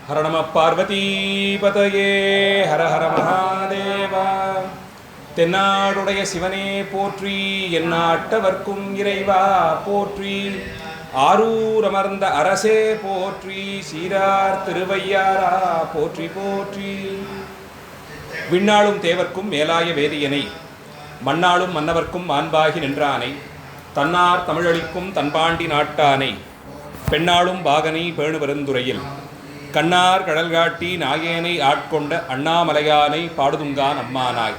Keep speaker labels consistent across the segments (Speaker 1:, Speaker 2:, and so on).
Speaker 1: ஹர நம பார்வதீபதயே ஹர ஹர மகாதேவா. தென்னாடுடைய சிவனே போற்றி, எந்நாட்டவர்க்கும் இறைவா போற்றி. ஆரூர் அமர்ந்த அரசே போற்றி, சீரார் திருவையாரா போற்றி போற்றி. விண்ணாளும் தேவர்க்கும் மேலாய வேதியனை, மண்ணாளும் மன்னவர்க்கும் மாண்பாகி நின்றானை, தன்னார் தமிழளிக்கும் தன்பாண்டி நாட்டானை, பெண்ணாளும் பாகனை பேணு பெருந்துறையில் கண்ணார் கடல்காட்டி நாயேனை ஆட்கொண்ட அண்ணாமலையானை பாடுதுங்கான் அம்மானாய்.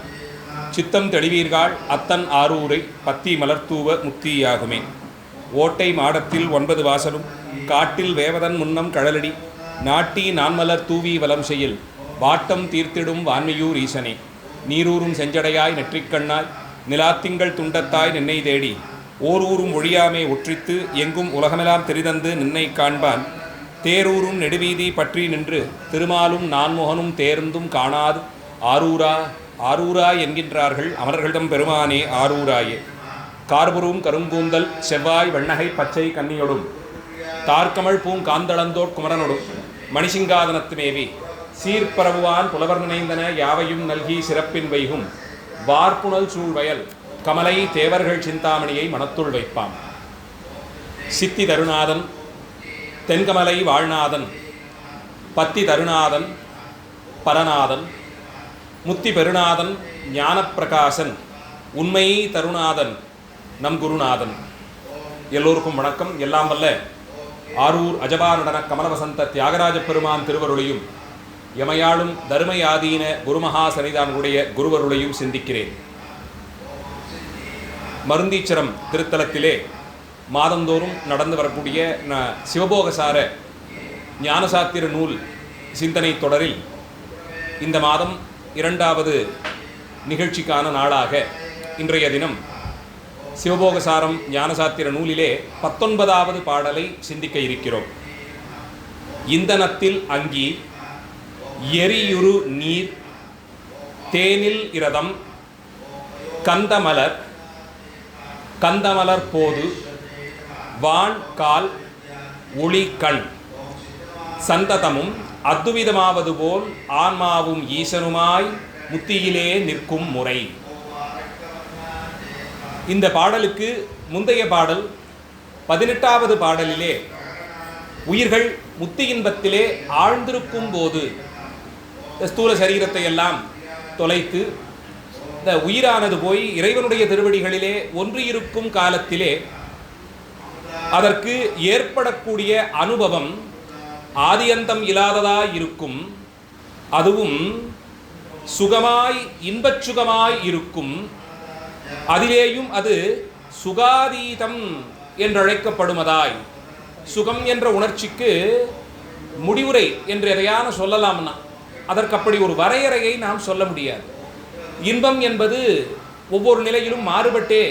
Speaker 1: சித்தம் தெளிவீர்கள் அத்தன் ஆரூரை பத்தி மலர்த்தூவ முத்தியாகுமே. ஓட்டை மாடத்தில் 9 வாசலும் காட்டில் வேவதன் முன்னம் கழலடி நாட்டி நான்மலர் தூவி வலம் செய்யில் வாட்டம் தீர்த்திடும் வான்மையூர் ஈசனே. நீரூரும் செஞ்சடையாய் நெற்றிக்கண்ணாய் நிலாத்திங்கள் துண்டத்தாய் நின்னை தேடி ஓரூரும் ஒழியாமே ஒற்றித்து எங்கும் உலகமெல்லாம் தெரிதந்து நின்னை காண்பான். தேரூரும் நெடுவீதி பற்றி நின்று திருமாலும் நான்முகனும் தேர்ந்தும் காணாது ஆரூரா ஆரூரா என்கின்றார்கள் அமரர்களிடம் பெருமானே ஆரூராயே. கார்புரும் கருங்கூந்தல் செவ்வாய் வெண்ணகை பச்சை கன்னியொடும் தார்கமள் பூங்காந்தளந்தோட் குமரனொடும் மணிசிங்காதனத்து மேவி சீர்பரவுவான் புலவர் நினைந்தன யாவையும் நல்கி சிறப்பின் வைகும் வார்ப்புணல் சூழ்வயல் கமலை தேவர்கள் சிந்தாமணியை மனத்துள் வைப்பான். சித்தி தருநாதன் தென்கமலை வாழ்நாதன் பத்தி தருநாதன் பரநாதன் முத்தி பெருநாதன் ஞானப்பிரகாசன் உண்மை தருநாதன் நம் குருநாதன். எல்லோருக்கும் வணக்கம். எல்லாம் வல்ல ஆரூர் அஜபா நடன கமலவசந்த தியாகராஜ பெருமான் திருவருளையும் எமையாளும் தருமையாதீன குருமகா சன்னிதானுடைய குருவருளையும் சிந்திக்கிறேன். மருந்தீச்சரம் திருத்தலத்திலே மாதந்தோறும் நடந்து வரக்கூடிய சிவபோகசார ஞானசாத்திர நூல் சிந்தனை தொடரில் இந்த மாதம் 2வது நிகழ்ச்சிக்கான நாளாக இன்றைய தினம் சிவபோகசாரம் ஞானசாத்திர நூலிலே 19வது பாடலை சிந்திக்க இருக்கிறோம். இந்தனத்தில் அங்கி எரியுரு நீர் தேனில் இரதம் கந்தமலர் கந்தமலர் போது வான் கால் ஒளி கண் சந்ததமும் அத்துவிதமாவது போல் ஆன்மாவும் ஈசனுமாய் முத்தியிலே நிற்கும் முறை. இந்த பாடலுக்கு முந்தைய பாடல் 18வது பாடலிலே உயிர்கள் முத்தி இன்பத்திலே ஆழ்ந்திருக்கும் போது ஸ்தூல சரீரத்தை எல்லாம் தொலைத்து இந்த உயிரானது போய் இறைவனுடைய திருவடிகளிலே ஒன்றியிருக்கும் காலத்திலே அதற்கு ஏற்படக்கூடிய அனுபவம் ஆதியந்தம் இல்லாததாய் இருக்கும். அதுவும் சுகமாய் இன்பச் சுகமாய் இருக்கும். அதிலேயும் அது சுகாதீதம் என்றழைக்கப்படுவதாய், சுகம் என்ற உணர்ச்சிக்கு முடிவுரை என்று எதையான சொல்லலாம்னா அதற்கு அப்படி ஒரு வரையறையை நாம் சொல்ல முடியாது. இன்பம் என்பது ஒவ்வொரு நிலையிலும் மாறுபட்டே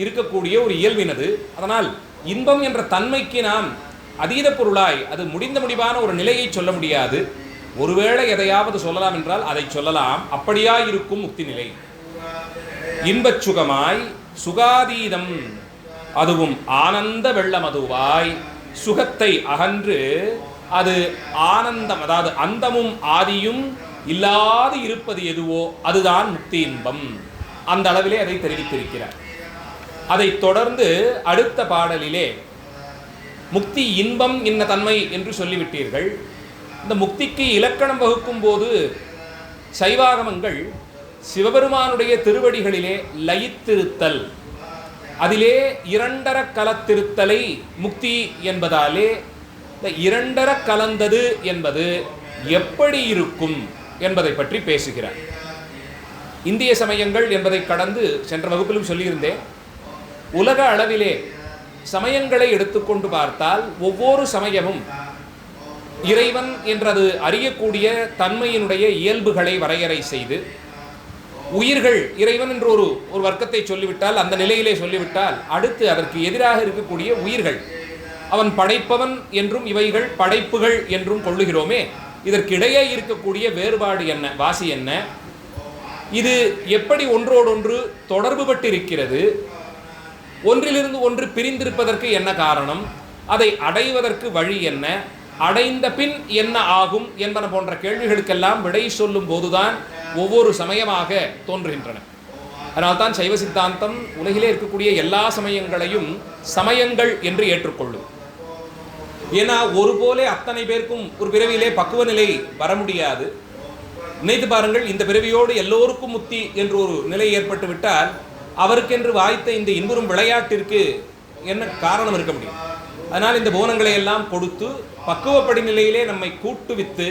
Speaker 1: இருக்கக்கூடிய ஒரு இயல்பினது. அதனால் இன்பம் என்ற தன்மைக்கு நாம் அதீத பொருளாய் அது முடிந்த முடிவான ஒரு நிலையை சொல்ல முடியாது. ஒருவேளை எதையாவது சொல்லலாம் என்றால் அதை சொல்லலாம். அப்படியா இருக்கும் முக்தி நிலை. இன்பச் சுகமாய் சுகாதீதம், அதுவும் ஆனந்த வெள்ளமதுவாய் சுகத்தை அகன்று அது ஆனந்தம், அதாவது அந்தமும் ஆதியும் இல்லாது இருப்பது எதுவோ அதுதான் முக்தி இன்பம். அந்த அளவிலே அதை தெரிவித்திருக்கிறார். அதை தொடர்ந்து அடுத்த பாடலிலே முக்தி இன்பம் இன்ன தன்மை என்று சொல்லிவிட்டீர்கள். இந்த முக்திக்கு இலக்கணம் வகுக்கும் போது சைவாகமங்கள் சிவபெருமானுடைய திருவடிகளிலே லயித்திருத்தல், அதிலே 2 கலத்திருத்தலை முக்தி என்பதாலே இந்த 2 கலந்தது என்பது எப்படி இருக்கும் என்பதை பற்றி பேசுகிறார். இந்திய சமயங்கள் என்பதை கடந்து சென்ற வகுப்பிலும் சொல்லியிருந்தேன். உலக அளவிலே சமயங்களை எடுத்துக்கொண்டு பார்த்தால் ஒவ்வொரு சமயமும் இறைவன் என்றது அறியக்கூடிய தன்மையினுடைய இயல்புகளை வரையறை செய்து, உயிர்கள் இறைவன் என்று ஒரு வர்க்கத்தை சொல்லிவிட்டால், அந்த நிலையிலே சொல்லிவிட்டால், அடுத்து அதற்கு எதிராக இருக்கக்கூடிய உயிர்கள் அவன் படைப்பவன் என்றும் இவைகள் படைப்புகள் என்றும் கொள்ளுகிறோமே, இதற்கிடையே இருக்கக்கூடிய வேறுபாடு என்ன, வாசி என்ன, இது எப்படி ஒன்றோடொன்று தொடர்பு பட்டிருக்கிறது, ஒன்றிலிருந்து ஒன்று பிரிந்திருப்பதற்கு என்ன காரணம், அதை அடைவதற்கு வழி என்ன, அடைந்த பின் என்ன ஆகும் என்பன போன்ற கேள்விகளுக்கெல்லாம் விடை சொல்லும் போதுதான் ஒவ்வொரு சமயமாக தோன்றுகின்றன. அதனால்தான் சைவ சித்தாந்தம் உலகிலே இருக்கக்கூடிய எல்லா சமயங்களையும் சமயங்கள் என்று ஏற்றுக்கொள்ளும். ஏன்னா ஒருபோலே அத்தனை பேருக்கும் ஒரு பிறவியிலே பக்குவ நிலை வர முடியாது. நினைத்து பாருங்கள், இந்த பிறவியோடு எல்லோருக்கும் முக்தி என்று ஒரு நிலை ஏற்பட்டு விட்டால் அவருக்கென்று வாய்த்த இந்த இன்புறும் விளையாட்டிற்கு என்ன காரணம் இருக்க முடியும்? அதனால் இந்த போனங்களை எல்லாம் கொடுத்து பக்குவப்படி நிலையிலே நம்மை கூட்டுவித்து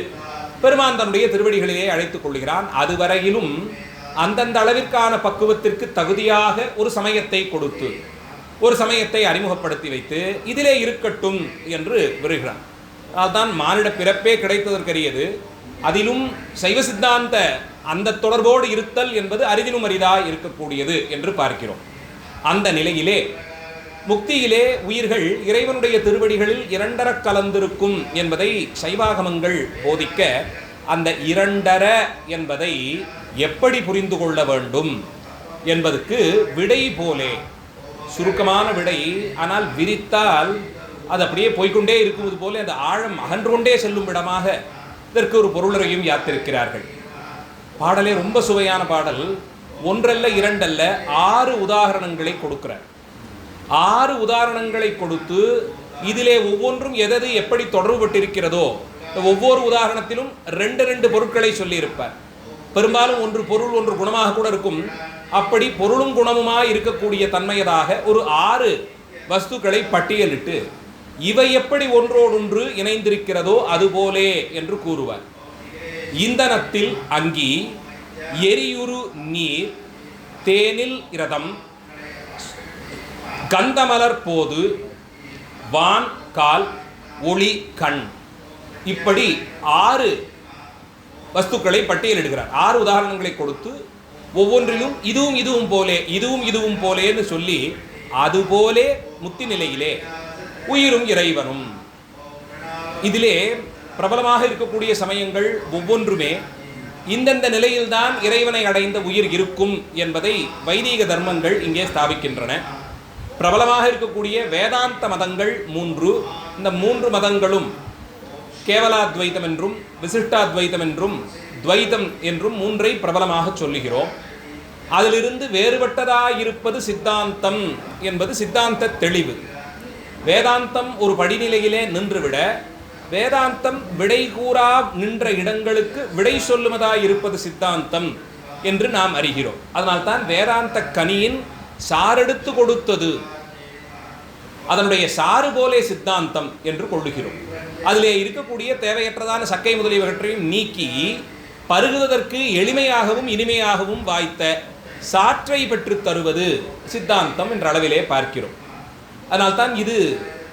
Speaker 1: பெருமான் தன்னுடைய திருவடிகளிலே அழைத்துக் கொள்கிறான். அதுவரையிலும் அந்தந்த அளவிற்கான பக்குவத்திற்கு தகுதியாக ஒரு சமயத்தை கொடுத்து ஒரு சமயத்தை அறிமுகப்படுத்தி வைத்து இதிலே இருக்கட்டும் என்று விருகிறான். அதுதான் மானிட பிறப்பே கிடைத்ததற்கரியது. அதிலும் சைவ சித்தாந்த அந்த தொடர்போடு இருத்தல் என்பது அரிதினும் அரிதாய் இருக்கக்கூடியது என்று பார்க்கிறோம். அந்த நிலையிலே முக்தியிலே உயிர்கள் இறைவனுடைய திருவடிகளில் இரண்டர கலந்திருக்கும் என்பதை சைவாகமங்கள் போதிக்க, அந்த இரண்டர என்பதை எப்படி புரிந்து கொள்ள வேண்டும் என்பதற்கு விடை போலே சுருக்கமான விடை, ஆனால் விரித்தால் அது அப்படியே போய்கொண்டே இருக்குவது போல அந்த ஆழம் அகன்று கொண்டே செல்லும் விடமாக இதற்கு ஒரு பொருளுரையும் யாத்திருக்கிறார்கள். பாடலே ரொம்ப சுவையான பாடல். ஒன்றல்ல இரண்டல்ல 6 உதாரணங்களை கொடுக்கிறார். 6 உதாரணங்களை கொடுத்து இதிலே ஒவ்வொன்றும் எதது எப்படி தொடர்புபட்டிருக்கிறதோ ஒவ்வொரு உதாரணத்திலும் 2 பொருட்களை சொல்லியிருப்பார். பெரும்பாலும் ஒன்று பொருள் ஒன்று குணமாக கூட இருக்கும். அப்படி பொருளும் குணமுமாய் இருக்கக்கூடிய தன்மையதாக ஒரு 6 வஸ்துக்களை பட்டியலிட்டு இவை எப்படி ஒன்றோடொன்று இணைந்திருக்கிறதோ அதுபோலே என்று கூறுவார். இந்தனத்தில் அங்கி, எரியுரு நீர், தேனில் இரதம், கந்தமலர் போது, வான் கால், ஒளி கண், இப்படி 6 வஸ்துக்களை பட்டியலிடுகிறார். 6 உதாரணங்களை கொடுத்து ஒவ்வொன்றிலும் இதுவும் இதுவும் போலே இதுவும் இதுவும் போலேன்னு சொல்லி அதுபோலே முத்தி நிலையிலே உயிரும் இறைவனும். இதிலே பிரபலமாக இருக்கக்கூடிய சமயங்கள் ஒவ்வொன்றுமே இந்தந்த நிலையில்தான் இறைவனை அடைந்த உயிர் இருக்கும் என்பதை வைதீக தர்மங்கள் இங்கே ஸ்தாபிக்கின்றன. பிரபலமாக இருக்கக்கூடிய வேதாந்த மதங்கள் 3. இந்த 3 மதங்களும் கேவலாத்வைத்தம் என்றும் விசிஷ்டாத்வைத்தம் என்றும் துவைத்தம் என்றும் 3ஐ பிரபலமாக சொல்லுகிறோம். அதிலிருந்து வேறுபட்டதாயிருப்பது சித்தாந்தம் என்பது சித்தாந்த தெளிவு. வேதாந்தம் ஒரு படிநிலையிலே நின்றுவிட வேதாந்தம் விடை கூறா நின்ற இடங்களுக்கு விடை சொல்லுவதாயிருப்பது சித்தாந்தம் என்று நாம் அறிகிறோம். அதனால்தான் வேதாந்த கனியின் சாரெடுத்து கொடுத்தது அதனுடைய சாறு போலே சித்தாந்தம் என்று கொள்ளுகிறோம். அதிலே இருக்கக்கூடிய தேவையற்றதான சக்கை முதலியவற்றையும் நீக்கி பருகுவதற்கு எளிமையாகவும் இனிமையாகவும் வாய்த்த சாற்றை பெற்று தருவது சித்தாந்தம் என்ற அளவிலே பார்க்கிறோம். அதனால்தான் இது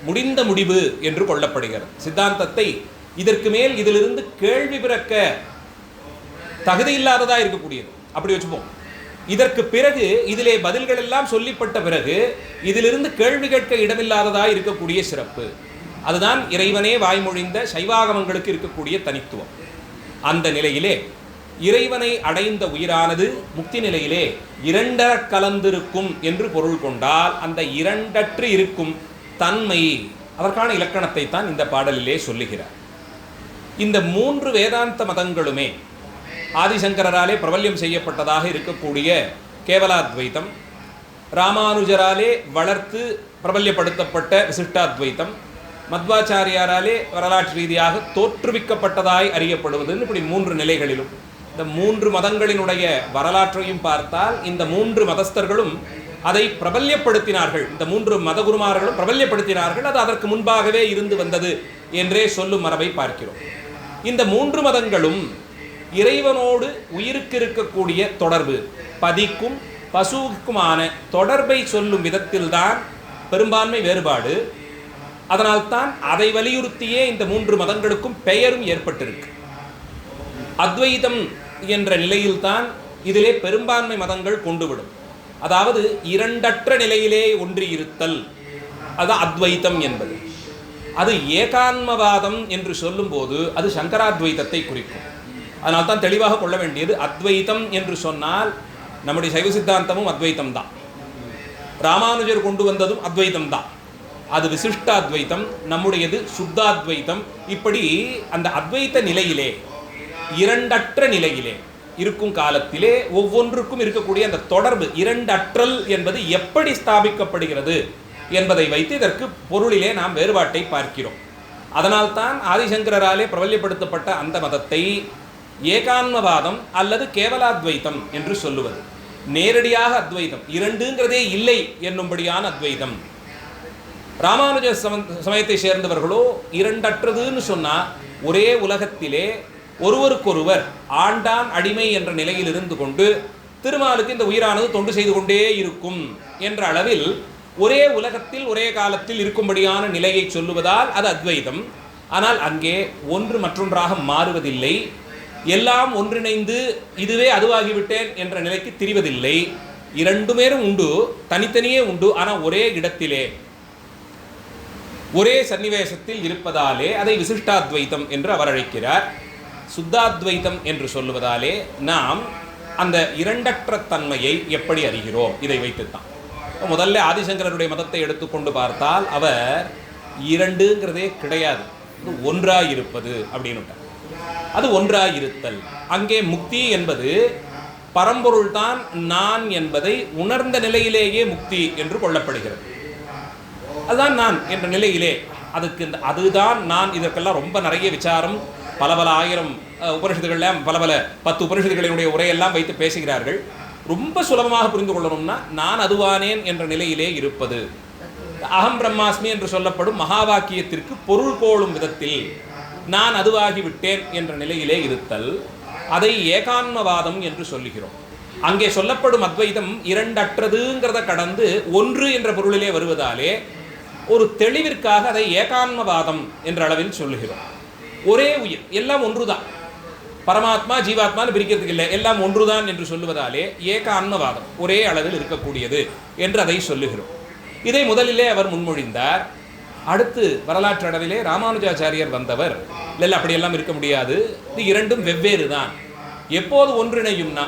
Speaker 1: முடிந்த முடிவு என்று கொள்ளப்படுகிறது. சித்தாந்தத்தை இதற்கு மேல் இதிலிருந்து கேள்வி பிறக்க தகுதியில்லாததா இருக்கக்கூடியது, அப்படி வச்சுப்போம். இதற்கு பிறகு இதிலே பதில்கள் எல்லாம் சொல்லிப்பட்ட பிறகு இதிலிருந்து கேள்வி கேட்க இடமில்லாததா இருக்கக்கூடிய சிறப்பு. அதுதான் இறைவனே வாய்மொழிந்த சைவாகமங்களுக்கு இருக்கக்கூடிய தனித்துவம். அந்த நிலையிலே இறைவனை அடைந்த உயிரானது முக்தி நிலையிலே இரண்டர கலந்திருக்கும் என்று பொருள் கொண்டால் அந்த இரண்டற்று இருக்கும் தன்மை, அதற்கான இலக்கணத்தை தான் இந்த பாடலிலே சொல்லுகிறார். இந்த 3 வேதாந்த மதங்களுமே ஆதிசங்கராலே பிரபல்யம் செய்யப்பட்டதாக இருக்கக்கூடிய கேவலாத்வைத்தம், ராமானுஜராலே வளர்த்து பிரபல்யப்படுத்தப்பட்ட விசிஷ்டாத்வைத்தம், மத்வாச்சாரியாராலே வரலாற்று ரீதியாக தோற்றுவிக்கப்பட்டதாய் அறியப்படுவதுன்னு இப்படி 3 நிலைகளிலும் இந்த 3 மதங்களினுடைய வரலாற்றையும் பார்த்தால் இந்த 3 மதஸ்தர்களும் அதை பிரபல்யப்படுத்தினார்கள். இந்த 3 மதகுருமார்களும் பிரபல்யப்படுத்தினார்கள். அது அதற்கு முன்பாகவே இருந்து வந்தது என்றே சொல்லும் மரபை பார்க்கிறோம். இந்த 3 மதங்களும் இறைவனோடு உயிருக்கு இருக்கக்கூடிய தொடர்பு, பதிக்கும் பசுவுக்குமான தொடர்பை சொல்லும் விதத்தில்தான் பெரும்பான்மை வேறுபாடு. அதனால்தான் அதை வலியுறுத்தியே இந்த 3 மதங்களுக்கும் பெயரும் ஏற்பட்டிருக்கு. அத்வைதம் என்ற நிலையில்தான் இதிலே பெரும்பான்மை மதங்கள் கொண்டுவிடும். அதாவது இரண்டற்ற நிலையிலே ஒன்றி இருத்தல், அது அத்வைத்தம் என்பது. அது ஏகான்மவாதம் என்று சொல்லும்போது அது சங்கராத்வைத்தத்தை குறிக்கும். அதனால்தான் தெளிவாக கொள்ள வேண்டியது, அத்வைத்தம் என்று சொன்னால் நம்முடைய சைவ சித்தாந்தமும் அத்வைத்தம் தான், ராமானுஜர் கொண்டு வந்ததும் அத்வைத்தம் தான். அது விசிஷ்டாத்வைத்தம், நம்முடையது சுத்தாத்வைத்தம். இப்படி அந்த அத்வைத்த நிலையிலே, இரண்டற்ற நிலையிலே இருக்கும் காலத்திலே ஒவ்வொன்றுக்கும் இருக்கக்கூடிய அந்த தொடர்பு, இரண்டற்றல் என்பது எப்படி ஸ்தாபிக்கப்படுகிறது என்பதை வைத்து இதற்கு பொருளிலே நாம் வேறுபாட்டை பார்க்கிறோம். அதனால்தான் ஆதிசங்கராலே பிரபல்யப்படுத்தப்பட்ட அந்த மதத்தை ஏகான்மவாதம் அல்லது கேவலாத்வைத்தம் என்று சொல்லுவது. நேரடியாக அத்வைதம், இரண்டுங்கிறதே இல்லை என்னும்படியான அத்வைதம். ராமானுஜ சமயத்தை சேர்ந்தவர்களோ இரண்டற்றதுன்னு சொன்னால் ஒரே உலகத்திலே ஒருவருக்கொருவர் ஆண்டான் அடிமை என்ற நிலையில் இருந்து கொண்டு திருமாலுக்கு இந்த உயிரானது தொண்டு செய்து கொண்டே இருக்கும் என்ற அளவில் ஒரே உலகத்தில் ஒரே காலத்தில் இருக்கும்படியான நிலையை சொல்லுவதால் அது அத்வைதம். ஆனால் அங்கே ஒன்று மற்றொன்றாக மாறுவதில்லை, எல்லாம் ஒன்றிணைந்து இதுவே அதுவாகிவிட்டேன் என்ற நிலைக்கு திரிவதில்லை. இரண்டுமேரும் உண்டு, தனித்தனியே உண்டு, ஆனால் ஒரே இடத்திலே ஒரே சன்னிவேசத்தில் இருப்பதாலே அதை விசிஷ்டாத்வைத்தம் என்று அவர் அழைக்கிறார். சுத்தாத்வைத்தம் என்று சொல்லுவதாலே நாம் அந்த இரண்டற்ற தன்மையை எப்படி அறிகிறோம்? இதை வைத்துத்தான் முதல்ல ஆதிசங்கரருடைய மதத்தை எடுத்துக்கொண்டு பார்த்தால் அவர் இரண்டுங்கிறதே கிடையாது, அது ஒன்றாயிருப்பது அப்படின்னு. அது ஒன்றாயிருத்தல். அங்கே முக்தி என்பது பரம்பொருள்தான் நான் என்பதை உணர்ந்த நிலையிலேயே முக்தி என்று கொள்ளப்படுகிறது. அதுதான் நான் என்ற நிலையிலே அதுக்கு அதுதான் நான். இதற்கெல்லாம் ரொம்ப நிறைய விசாரம், பல பல ஆயிரம் உபனிஷத்துக்கள்லாம் பல 10 உபனிஷத்துகளினுடைய உரையெல்லாம் வைத்து பேசுகிறார்கள். ரொம்ப சுலபமாக புரிந்து கொள்ளணும்னா நான் அதுவானேன் என்ற நிலையிலே இருப்பது. அகம் பிரம்மாஸ்மி என்று சொல்லப்படும் மகா வாக்கியத்திற்கு பொருள் கோளும் விதத்தில் நான் அதுவாகிவிட்டேன் என்ற நிலையிலே இருத்தல், அதை ஏகான்மவாதம் என்று சொல்லுகிறோம். அங்கே சொல்லப்படும் அத்வைதம் இரண்டற்றதுங்கிறத கடந்து ஒன்று என்ற பொருளிலே வருவதாலே ஒரு தெளிவிற்காக அதை ஏகான்மவாதம் என்ற அளவில் சொல்லுகிறோம். ஒரே உயிர், எல்லாம் ஒன்றுதான், பரமாத்மா ஜீவாத்மான்னு பிரிக்கிறதுக்கு இல்லை, எல்லாம் ஒன்றுதான் என்று சொல்லுவதாலே ஏகான்மவாதம், ஒரே அளவில் இருக்கக்கூடியது என்று அதை சொல்லுகிறோம். இதை முதலிலே அவர் முன்மொழிந்தார். அடுத்து வரலாற்று அளவிலே ராமானுஜாச்சாரியர் வந்தவர், இல்லை அப்படியெல்லாம் இருக்க முடியாது, இது இரண்டும் வெவ்வேறு தான். எப்போது ஒன்றிணையும்னா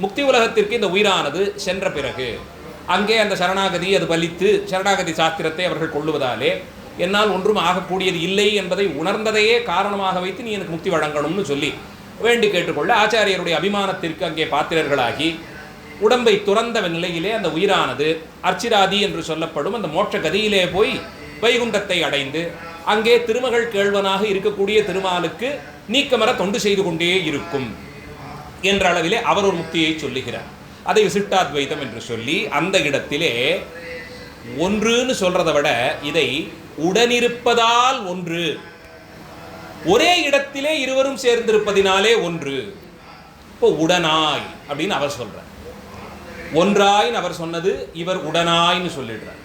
Speaker 1: முக்தி உலகத்திற்கு இந்த உயிரானது சென்ற பிறகு அங்கே அந்த சரணாகதி அது பலித்து சரணாகதி சாஸ்திரத்தை அவர்கள் கொள்ளுவதாலே என்னால் ஒன்றும் ஆகக்கூடியது இல்லை என்பதை உணர்ந்ததையே காரணமாக வைத்து நீ எனக்கு முக்தி வழங்கணும்னு சொல்லி வேண்டி கேட்டுக்கொள்ள ஆச்சாரியருடைய அபிமானத்திற்கு அங்கே பாத்திரர்களாகி உடம்பை துறந்த நிலையிலே அந்த உயிரானது அர்ச்சிராதி என்று சொல்லப்படும் அந்த மோட்ச கதியிலே போய் வைகுண்டத்தை அடைந்து அங்கே திருமகள் கேள்வனாக இருக்கக்கூடிய திருமாலுக்கு நீக்கமர தொண்டு செய்து கொண்டே இருக்கும் என்ற அளவிலே அவர் ஒரு முக்தியை சொல்லுகிறார். அதை விசிஷ்டாத்வைதம் என்று சொல்லி அந்த இடத்திலே ஒன்றுன்னு சொல்றதை விட இதை உடனிருப்பதால் ஒன்று, ஒரே இடத்திலே இருவரும் சேர்ந்திருப்பதினாலே ஒன்று. இப்போ உடனாய் அப்படின்னு அவர் சொல்றார். ஒன்றாயின்னு அவர் சொன்னது, இவர் உடனாய்ன்னு சொல்லிடுறார்.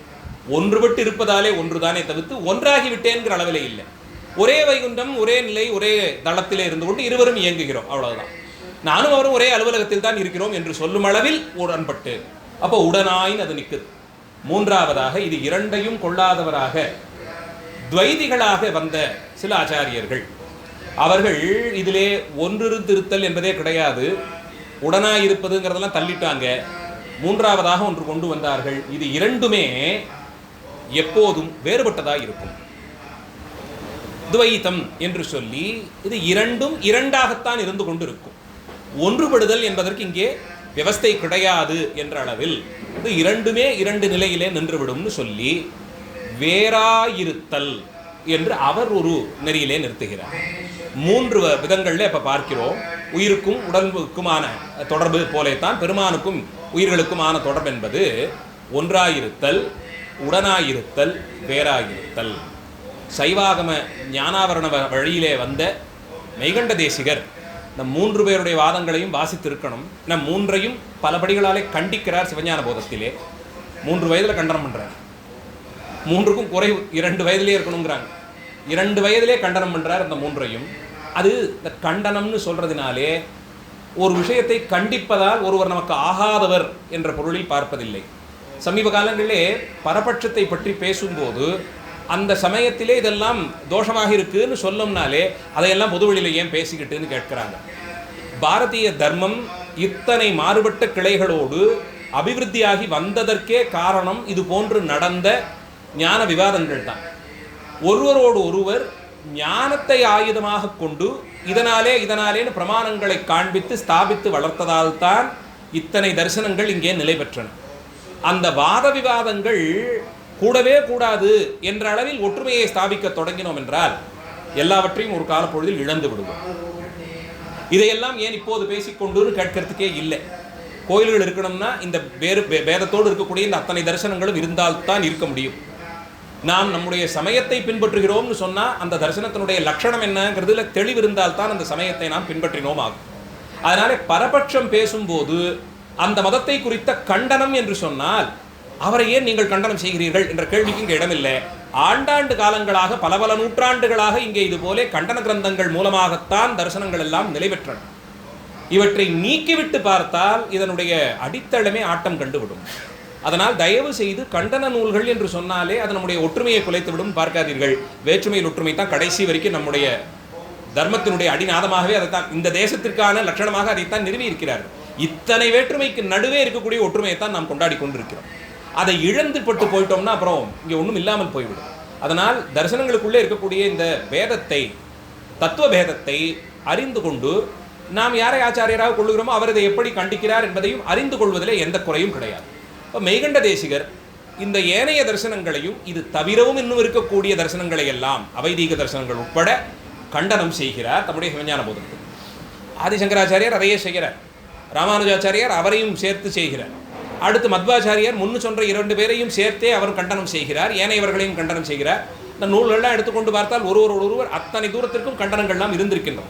Speaker 1: ஒன்றுபட்டு இருப்பதாலே ஒன்றுதானே தவிர்த்து ஒன்றாகி விட்டேங்கிற அளவிலே இல்லை. ஒரே வைகுண்டம், ஒரே நிலை, ஒரே தளத்திலே இருந்து கொண்டு இருவரும் இயங்குகிறோம், அவ்வளவுதான். நானும் அவரும் ஒரே அலுவலகத்தில் தான் இருக்கிறோம் என்று சொல்லும் அளவில் உடன்பட்டு, அப்போ உடனாயின்னு அது நிற்குது. மூன்றாவதாக இது இரண்டையும் கொள்ளாதவராக துவைதிகளாக வந்த சில ஆச்சாரியர்கள், அவர்கள் இதிலே ஒன்றிருத்தல் என்பதே கிடையாது, உடனாயிருப்பதுங்கிறதெல்லாம் தள்ளிட்டாங்க. மூன்றாவதாக ஒன்று கொண்டு வந்தார்கள். இது இரண்டுமே எப்போதும் வேறுபட்டதாக இருக்கும், துவைத்தம் என்று சொல்லி இது இரண்டும் இரண்டாகத்தான் இருந்து கொண்டு இருக்கும். ஒன்றுபடுதல் என்பதற்கு இங்கே விவஸ்தை கிடையாது என்ற அளவில் இது இரண்டுமே இரண்டு நிலையிலே நின்றுவிடும்னு சொல்லி வேறாயிருத்தல் என்று அவர் ஒரு நெறியிலே நிறுத்துகிறார். மூன்று விதங்களில் இப்போ பார்க்கிறோம். உயிருக்கும் உடம்புக்குமான தொடர்பு போலேத்தான் பெருமானுக்கும் உயிர்களுக்குமான தொடர்பு என்பது ஒன்றாயிருத்தல், உடனாயிருத்தல், வேறாயிருத்தல். சைவாகம ஞானாவரண வழியிலே வந்த மெய்கண்ட தேசிகர் நம் மூன்று பேருடைய வாதங்களையும் வாசித்திருக்கணும். நம் மூன்றையும் பல படிகளாலே கண்டிக்கிறார் சிவஞான போதத்திலே. 3 வயதில் கண்டனம் பண்ணுறார். 3க்கும் குறை 2 வயதிலே இருக்கணுங்கிறாங்க. 2 வயதிலே கண்டனம் பண்ணுறார் அந்த மூன்றையும். அது இந்த கண்டனம்னு சொல்கிறதுனாலே ஒரு விஷயத்தை கண்டிப்பதால் ஒருவர் நமக்கு ஆகாதவர் என்ற பொருளில் பார்ப்பதில்லை. சமீப காலங்களிலே பரபட்சத்தை பற்றி பேசும்போது அந்த சமயத்திலே இதெல்லாம் தோஷமாக இருக்குன்னு சொல்லணும்னாலே அதையெல்லாம் பொதுவெளியில் ஏன் பேசிக்கிட்டுன்னு கேட்குறாங்க. பாரதிய தர்மம் இத்தனை மாறுபட்ட கிளைகளோடு அபிவிருத்தியாகி வந்ததற்கே காரணம் இது போன்று நடந்த ஞான விவாதங்கள் தான். ஒருவரோடு ஒருவர் ஞானத்தை ஆயுதமாக கொண்டு இதனாலேன்னு பிரமாணங்களை காண்பித்து ஸ்தாபித்து வளர்த்ததால் தான் இத்தனை தரிசனங்கள் இங்கே நிலை பெற்றன. அந்த வாத விவாதங்கள் கூடவே கூடாது என்ற அளவில் ஒற்றுமையை ஸ்தாபிக்க தொடங்கினோம் என்றால் எல்லாவற்றையும் ஒரு காலப்பொழுதில் இழந்து விடுவோம். இதையெல்லாம் ஏன் இப்போது பேசிக்கொண்டு கேட்கறதுக்கே இல்லை. கோயில்கள் இருக்கணும்னா இந்த வேதத்தோடு இருக்கக்கூடிய இந்த அத்தனை தரிசனங்களும் இருந்தால்தான் இருக்க முடியும். நாம் நம்முடைய சமயத்தை பின்பற்றுகிறோம்னு சொன்னால் அந்த தரிசனத்தினுடைய லட்சணம் என்னங்கிறதுல தெளிவு இருந்தால்தான் அந்த சமயத்தை நாம் பின்பற்றினோம் ஆகும். அதனால பரபட்சம் பேசும்போது அந்த மதத்தை குறித்த கண்டனம் என்று சொன்னால் அவரை ஏன் நீங்கள் கண்டனம் செய்கிறீர்கள் என்ற கேள்விக்கு இங்கே இடமில்லை. ஆண்டாண்டு காலங்களாக பல நூற்றாண்டுகளாக இங்கே இதுபோல கண்டன கிரந்தங்கள் மூலமாகத்தான் தரிசனங்கள் எல்லாம் நிலை பெற்றன. இவற்றை நீக்கிவிட்டு பார்த்தால் இதனுடைய அடித்தளமே ஆட்டம் கண்டுவிடும். அதனால் தயவு செய்து கண்டன நூல்கள் என்று சொன்னாலே அது நம்முடைய ஒற்றுமையை குலைத்துவிடும் பார்க்காதீர்கள். வேற்றுமையில் ஒற்றுமை தான் கடைசி வரைக்கும் நம்முடைய தர்மத்தினுடைய அடிநாதமாகவே அதைத்தான் இந்த தேசத்திற்கான லட்சணமாக அதைத்தான் நிறுவி இருக்கிறார்கள். இத்தனை வேற்றுமைக்கு நடுவே இருக்கக்கூடிய ஒற்றுமையைத்தான் நாம் கொண்டாடி கொண்டிருக்கிறோம். அதை இழந்து பட்டு போயிட்டோம்னா அப்புறம் இங்கே ஒன்றும் இல்லாமல் போய்விடும். அதனால் தரிசனங்களுக்குள்ளே இருக்கக்கூடிய இந்த பேதத்தை, தத்துவ பேதத்தை அறிந்து கொண்டு நாம் யாரை ஆச்சாரியராக கொள்ளுகிறோமோ அவர் இதை எப்படி கண்டிக்கிறார் என்பதையும் அறிந்து கொள்வதிலே எந்த குறையும் கிடையாது. இப்போ மெய்கண்ட தேசிகர் இந்த ஏனைய தரிசனங்களையும் இது தவிரவும் இன்னும் இருக்கக்கூடிய தரிசனங்களை எல்லாம் அவைதீக தரிசனங்கள் உட்பட கண்டனம் செய்கிறார் தம்முடைய சிவஞான போதத்தில். ஆதிசங்கராச்சாரியார் அதையே செய்கிறார். ராமானுஜாச்சாரியார் அவரையும் சேர்த்து செய்கிறார். அடுத்து மத்வாச்சாரியார் முன்னு சொன்ற 2 பேரையும் சேர்த்தே அவர் கண்டனம் செய்கிறார். ஏனையவர்களையும் கண்டனம் செய்கிறார். இந்த நூல்கள்லாம் எடுத்துக்கொண்டு பார்த்தால் ஒருவர் அத்தனை தூரத்திற்கும் கண்டனங்கள்லாம் இருந்திருக்கின்றன.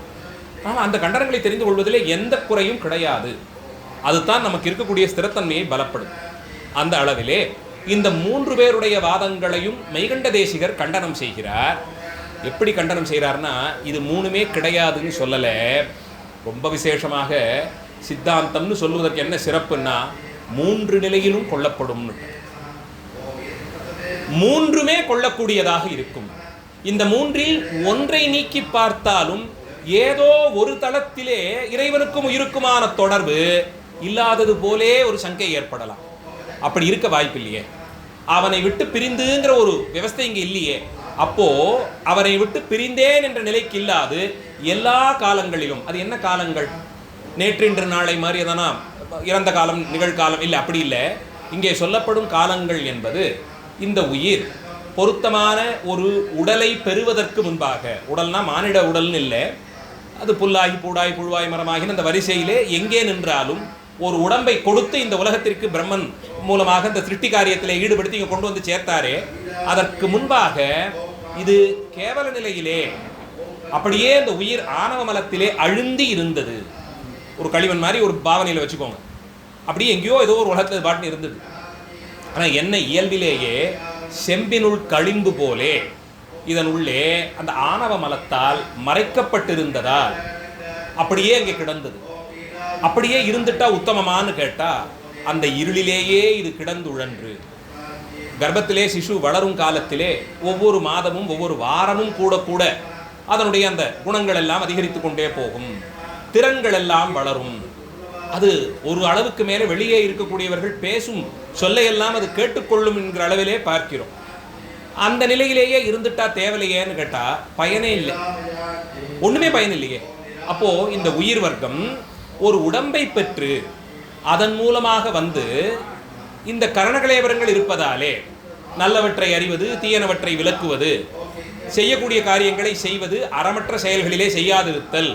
Speaker 1: ஆனால் அந்த கண்டனங்களை தெரிந்து கொள்வதிலே எந்த குறையும் கிடையாது. அதுதான் நமக்கு இருக்கக்கூடிய ஸ்திரத்தன்மையை பலப்படும். அந்த அளவிலே இந்த 3 பேருடைய வாதங்களையும் மெய்கண்ட தேசிகர் கண்டனம் செய்கிறார். எப்படி கண்டனம் செய்கிறார்னா, இது 3மே கிடையாதுன்னு சொல்லலை. ரொம்ப விசேஷமாக சித்தாந்தம்னு சொல்லுவதற்கு என்ன சிறப்புன்னா 3 நிலையிலும் கொள்ளப்படும். 3மே கொள்ளக்கூடியதாக இருக்கும். இந்த 3இல் ஒன்றை நீக்கி பார்த்தாலும் ஏதோ ஒரு தளத்திலே இறைவனுக்கும் உயிருக்குமான தொடர்பு இல்லாதது போலே ஒரு சங்கை ஏற்படலாம். அப்படி இருக்க வாய்ப்பு இல்லையே. அவனை விட்டு பிரிந்துங்கிற ஒரு விவஸ்தை இங்கே இல்லையே. அப்போ அவனை விட்டு பிரிந்தேன் என்ற நிலைக்கு இல்லாது எல்லா காலங்களிலும், அது என்ன காலங்கள், நேற்றின்று நாளை மாதிரி எதனா இறந்த காலம் நிகழ்காலம் இல்லை, அப்படி இல்லை. இங்கே சொல்லப்படும் காலங்கள் என்பது இந்த உயிர் பொருத்தமான ஒரு உடலை பெறுவதற்கு முன்பாக, உடல்னா மானிட உடல்னு இல்லை, அது புல்லாகி பூடாய் புழுவாய் மரமாகின அந்த வரிசையிலே எங்கே நின்றாலும் ஒரு உடம்பை கொடுத்து இந்த உலகத்திற்கு பிரம்மன் மூலமாக இந்த சிருஷ்டி காரியத்திலே ஈடுபடுத்தி இங்கே கொண்டு வந்து சேர்த்தாரே, அதற்கு முன்பாக இது கேவல நிலையிலே அப்படியே இந்த உயிர் ஆணவ மலத்திலே அழுந்தி இருந்தது. ஒரு களிமண் மாதிரி ஒரு பாவனையில் வச்சுக்கோங்க. அப்படியே எங்கேயோ ஏதோ ஒரு உலகத்தில் பாட்டுன்னு இருந்தது. ஆனால் என்ன இயல்பிலேயே செம்பினுள் களிம்பு போலே இதனுள்ளே அந்த ஆணவ மலத்தால் மறைக்கப்பட்டிருந்ததால் அப்படியே அங்கே கிடந்தது. அப்படியே இருந்துட்டா உத்தமமானு கேட்டா அந்த இருளிலேயே இது கிடந்து உழன்று கர்ப்பத்திலே சிசு வளரும் காலத்திலே ஒவ்வொரு மாதமும் ஒவ்வொரு வாரமும் கூட கூட அதனுடைய அந்த குணங்கள் எல்லாம் அதிகரித்து கொண்டே போகும், திறன்கள் எல்லாம் வளரும். அது ஒரு அளவுக்கு மேலே வெளியே இருக்கக்கூடியவர்கள் பேசும் சொல்லையெல்லாம் அது கேட்டுக்கொள்ளும் என்கிற அளவிலே பார்க்கிறோம். அந்த நிலையிலேயே இருந்துட்டா தேவையில்லையேன்னு கேட்டா பயனே இல்லை, ஒண்ணுமே பயன் இல்லையே. அப்போ இந்த உயிர் வர்க்கம் ஒரு உடம்பை பெற்று அதன் மூலமாக வந்து இந்த கரணகலேவரங்கள் இருப்பதாலே நல்லவற்றை அறிவது, தீயனவற்றை விலக்குவது, செய்யக்கூடிய காரியங்களை செய்வது, அறமற்ற செயல்களிலே செய்யாதிருத்தல்,